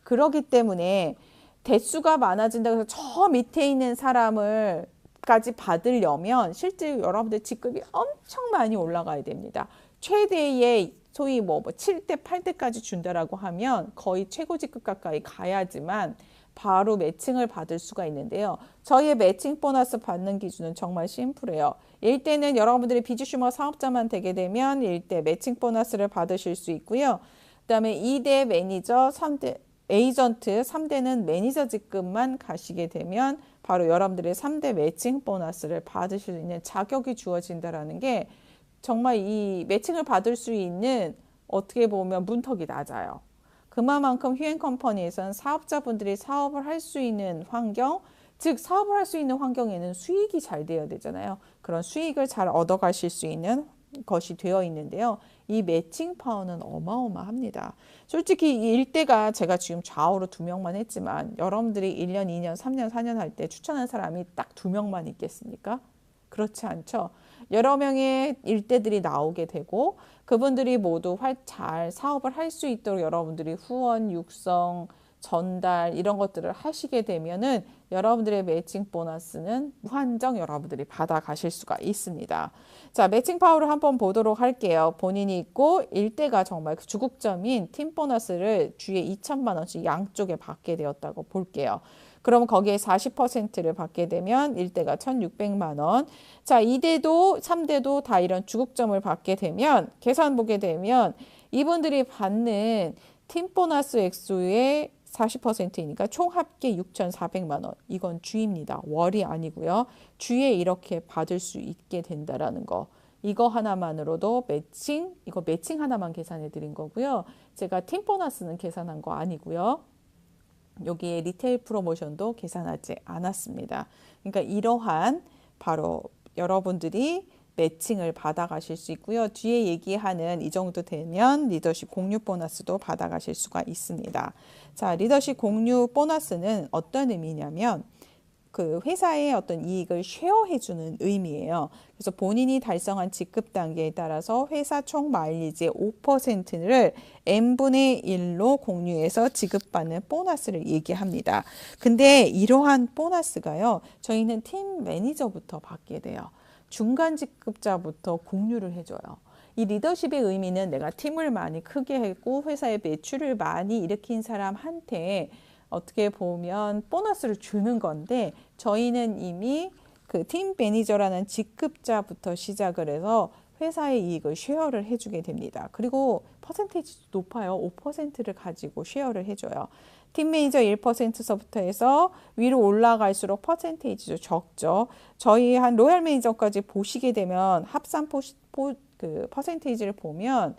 그렇기 때문에 대수가 많아진다고 해서 저 밑에 있는 사람을 까지 받으려면 실제 여러분들 직급이 엄청 많이 올라가야 됩니다. 최대의 소위 뭐 7대, 8대까지 준다라고 하면 거의 최고 직급 가까이 가야지만 바로 매칭을 받을 수가 있는데요. 저희의 매칭 보너스 받는 기준은 정말 심플해요. 1대는 여러분들이 비주슈머 사업자만 되게 되면 1대 매칭 보너스를 받으실 수 있고요. 그 다음에 2대 매니저, 3대 에이전트, 3대는 매니저 직급만 가시게 되면 바로 여러분들의 3대 매칭 보너스를 받으실 수 있는 자격이 주어진다라는 게 정말 이 매칭을 받을 수 있는 어떻게 보면 문턱이 낮아요. 그만큼 휴행 컴퍼니에서는 사업자분들이 사업을 할 수 있는 환경, 즉 사업을 할 수 있는 환경에는 수익이 잘 되어야 되잖아요. 그런 수익을 잘 얻어가실 수 있는 것이 되어 있는데요. 이 매칭 파워는 어마어마합니다. 솔직히 이 일대가 제가 지금 좌우로 2명만 했지만 여러분들이 1년, 2년, 3년, 4년 할 때 추천한 사람이 딱 2명만 있겠습니까? 그렇지 않죠. 여러 명의 일대들이 나오게 되고 그분들이 모두 잘 사업을 할 수 있도록 여러분들이 후원, 육성, 전달 이런 것들을 하시게 되면은 여러분들의 매칭 보너스는 무한정 여러분들이 받아가실 수가 있습니다. 자, 매칭 파워를 한번 보도록 할게요. 본인이 있고 일대가 정말 주국점인 팀 보너스를 주에 2천만 원씩 양쪽에 받게 되었다고 볼게요. 그럼 거기에 40%를 받게 되면 1대가 1,600만 원. 자, 2대도 3대도 다 이런 주국점을 받게 되면 계산 보게 되면 이분들이 받는 팀 보너스 액수의 40%이니까 총 합계 6,400만 원. 이건 주입니다. 월이 아니고요. 주에 이렇게 받을 수 있게 된다라는 거. 이거 하나만으로도 이거 매칭 하나만 계산해 드린 거고요. 제가 팀 보너스는 계산한 거 아니고요. 여기에 리테일 프로모션도 계산하지 않았습니다. 그러니까 이러한 바로 여러분들이 매칭을 받아가실 수 있고요. 뒤에 얘기하는 이 정도 되면 리더십 공유 보너스도 받아가실 수가 있습니다. 자, 리더십 공유 보너스는 어떤 의미냐면 그 회사의 어떤 이익을 쉐어해주는 의미예요. 그래서 본인이 달성한 직급 단계에 따라서 회사 총 마일리지의 5%를 n분의 1로 공유해서 지급받는 보너스를 얘기합니다. 근데 이러한 보너스가요, 저희는 팀 매니저부터 받게 돼요. 중간 직급자부터 공유를 해줘요. 이 리더십의 의미는 내가 팀을 많이 크게 했고 회사의 매출을 많이 일으킨 사람한테 어떻게 보면 보너스를 주는 건데 저희는 이미 그 팀 매니저라는 직급자부터 시작을 해서 회사의 이익을 쉐어를 해주게 됩니다. 그리고 퍼센테이지도 높아요. 5%를 가지고 쉐어를 해줘요. 팀 매니저 1%서부터 해서 위로 올라갈수록 퍼센테이지도 적죠. 저희 한 로얄 매니저까지 보시게 되면 합산 그 퍼센테이지를 보면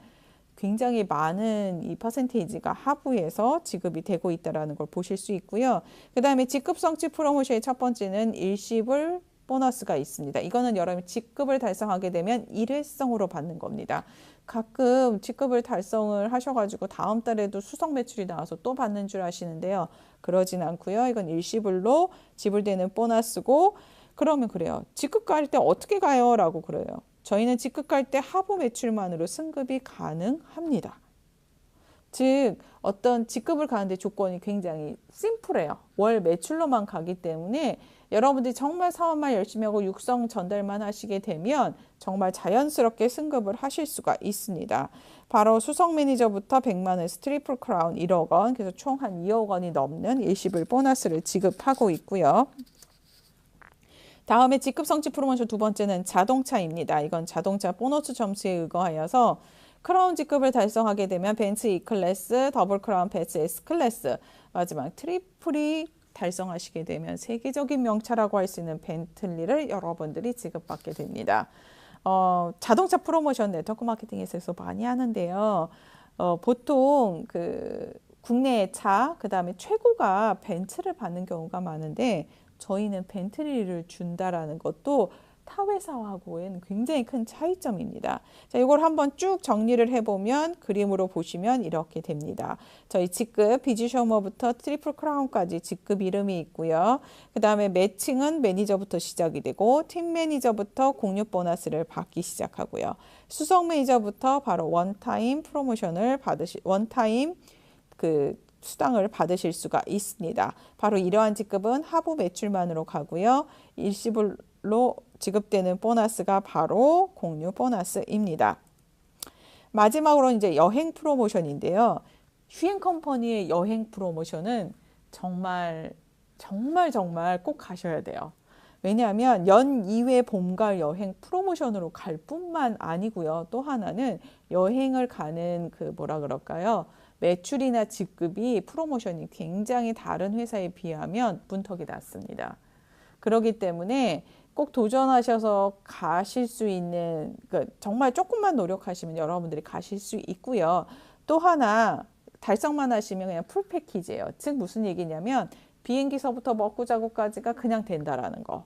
굉장히 많은 이 퍼센테이지가 하부에서 지급이 되고 있다는 걸 보실 수 있고요. 그 다음에 직급 성취 프로모션의 첫 번째는 일시불 보너스가 있습니다. 이거는 여러분이 직급을 달성하게 되면 일회성으로 받는 겁니다. 가끔 직급을 달성을 하셔가지고 다음 달에도 수석 매출이 나와서 또 받는 줄 아시는데요. 그러진 않고요. 이건 일시불로 지불되는 보너스고 그러면 그래요. 직급 갈 때 어떻게 가요? 라고 그래요. 저희는 직급 갈 때 하부 매출만으로 승급이 가능합니다. 즉 어떤 직급을 가는데 조건이 굉장히 심플해요. 월 매출로만 가기 때문에 여러분들이 정말 사업만 열심히 하고 육성 전달만 하시게 되면 정말 자연스럽게 승급을 하실 수가 있습니다. 바로 수석 매니저부터 100만 원, 트리플 크라운 1억 원, 그래서 총 한 2억 원이 넘는 일시불 보너스를 지급하고 있고요. 다음에 직급 성취 프로모션 두 번째는 자동차입니다. 이건 자동차 보너스 점수에 의거하여서 크라운 직급을 달성하게 되면 벤츠 E클래스, 더블 크라운 벤츠 S클래스, 마지막 트리플이 달성하시게 되면 세계적인 명차라고 할 수 있는 벤틀리를 여러분들이 지급받게 됩니다. 자동차 프로모션 네트워크 마케팅에서 많이 하는데요. 보통 그 국내의 차, 그 다음에 최고가 벤츠를 받는 경우가 많은데 저희는 벤틀리를 준다라는 것도 타 회사하고는 굉장히 큰 차이점입니다. 자, 이걸 한번 쭉 정리를 해보면 그림으로 보시면 이렇게 됩니다. 저희 직급 비지셔머부터 트리플 크라운까지 직급 이름이 있고요. 그 다음에 매칭은 매니저부터 시작이 되고 팀 매니저부터 공유 보너스를 받기 시작하고요. 수석 매니저부터 바로 원타임 프로모션을 원타임 그 수당을 받으실 수가 있습니다. 바로 이러한 직급은 하부 매출만으로 가고요. 일시불로 지급되는 보너스가 바로 공유 보너스입니다. 마지막으로 이제 여행 프로모션인데요. 휴행 컴퍼니의 여행 프로모션은 정말 꼭 가셔야 돼요. 왜냐하면 연 2회 봄, 가을 여행 프로모션으로 갈 뿐만 아니고요. 또 하나는 여행을 가는 그 뭐라 그럴까요? 매출이나 직급이 프로모션이 굉장히 다른 회사에 비하면 문턱이 낮습니다. 그렇기 때문에 꼭 도전하셔서 가실 수 있는 정말 조금만 노력하시면 여러분들이 가실 수 있고요. 또 하나 달성만 하시면 그냥 풀 패키지예요. 즉 무슨 얘기냐면 비행기서부터 먹고 자고까지가 그냥 된다라는 거.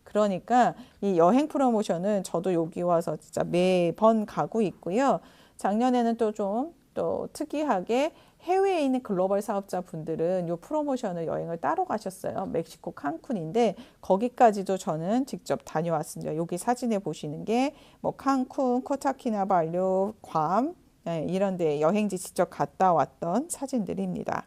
그러니까 이 여행 프로모션은 저도 여기 와서 진짜 매번 가고 있고요. 작년에는 또 특이하게 해외에 있는 글로벌 사업자 분들은 이 프로모션을 여행을 따로 가셨어요. 멕시코 칸쿤인데 거기까지도 저는 직접 다녀왔습니다. 여기 사진에 보시는 게 뭐 칸쿤, 코타키나발루, 괌 이런 데 여행지 직접 갔다 왔던 사진들입니다.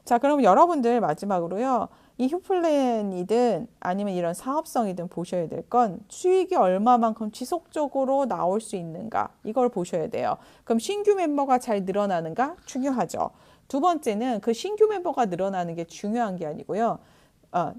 자, 그럼 여러분들 마지막으로요. 이 휴플랜이든 아니면 이런 사업성이든 보셔야 될 건 수익이 얼마만큼 지속적으로 나올 수 있는가 이걸 보셔야 돼요. 그럼 신규 멤버가 잘 늘어나는가? 중요하죠. 두 번째는 그 신규 멤버가 늘어나는 게 중요한 게 아니고요.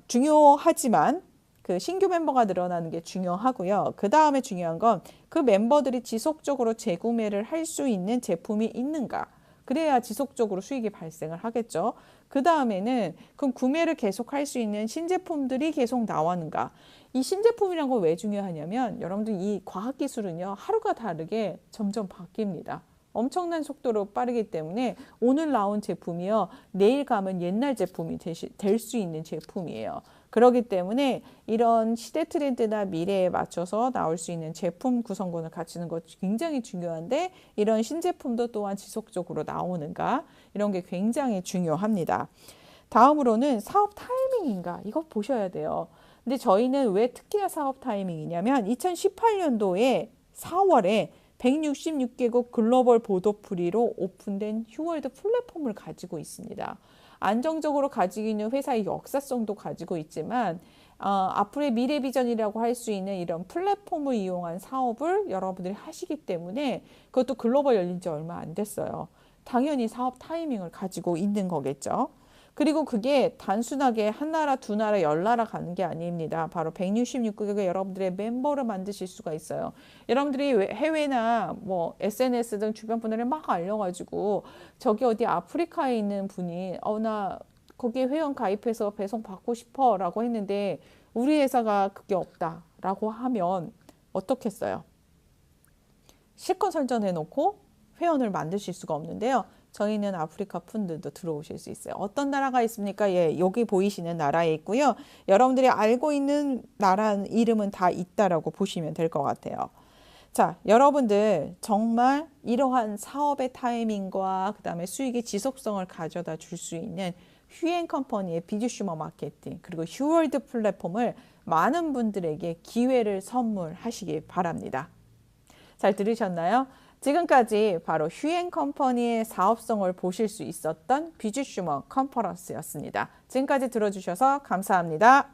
중요하지만 그 신규 멤버가 늘어나는 게 중요하고요. 그 다음에 중요한 건 그 멤버들이 지속적으로 재구매를 할 수 있는 제품이 있는가? 그래야 지속적으로 수익이 발생을 하겠죠. 그 다음에는 그럼 구매를 계속 할 수 있는 신제품들이 계속 나오는가. 이 신제품이란 건 왜 중요하냐면 여러분들 이 과학기술은요. 하루가 다르게 점점 바뀝니다. 엄청난 속도로 빠르기 때문에 오늘 나온 제품이요. 내일 가면 옛날 제품이 될 수 있는 제품이에요. 그렇기 때문에 이런 시대 트렌드나 미래에 맞춰서 나올 수 있는 제품 구성군을 갖추는 것이 굉장히 중요한데 이런 신제품도 또한 지속적으로 나오는가 이런 게 굉장히 중요합니다. 다음으로는 사업 타이밍인가 이거 보셔야 돼요. 근데 저희는 왜 특히나 사업 타이밍이냐면 2018년도에 4월에 166개국 글로벌 보도프리로 오픈된 휴월드 플랫폼을 가지고 있습니다. 안정적으로 가지고 있는 회사의 역사성도 가지고 있지만 앞으로의 미래 비전이라고 할 수 있는 이런 플랫폼을 이용한 사업을 여러분들이 하시기 때문에 그것도 글로벌 열린 지 얼마 안 됐어요. 당연히 사업 타이밍을 가지고 있는 거겠죠. 그리고 그게 단순하게 한 나라, 두 나라, 열 나라 가는 게 아닙니다. 바로 166국의 여러분들의 멤버를 만드실 수가 있어요. 여러분들이 해외나 뭐 SNS 등 주변 분들이 막 알려가지고 저기 어디 아프리카에 있는 분이 나 거기에 회원 가입해서 배송 받고 싶어 라고 했는데 우리 회사가 그게 없다 라고 하면 어떻겠어요? 실컷 설정해 놓고 회원을 만드실 수가 없는데요. 저희는 아프리카 푼들도 들어오실 수 있어요. 어떤 나라가 있습니까? 예, 여기 보이시는 나라에 있고요. 여러분들이 알고 있는 나라 이름은 다 있다라고 보시면 될 것 같아요. 자, 여러분들 정말 이러한 사업의 타이밍과 그다음에 수익의 지속성을 가져다 줄 수 있는 휴엔 컴퍼니의 비즈슈머 마케팅 그리고 휴월드 플랫폼을 많은 분들에게 기회를 선물하시기 바랍니다. 잘 들으셨나요? 지금까지 바로 휴엔 컴퍼니의 사업성을 보실 수 있었던 비즈슈머 컨퍼런스였습니다. 지금까지 들어주셔서 감사합니다.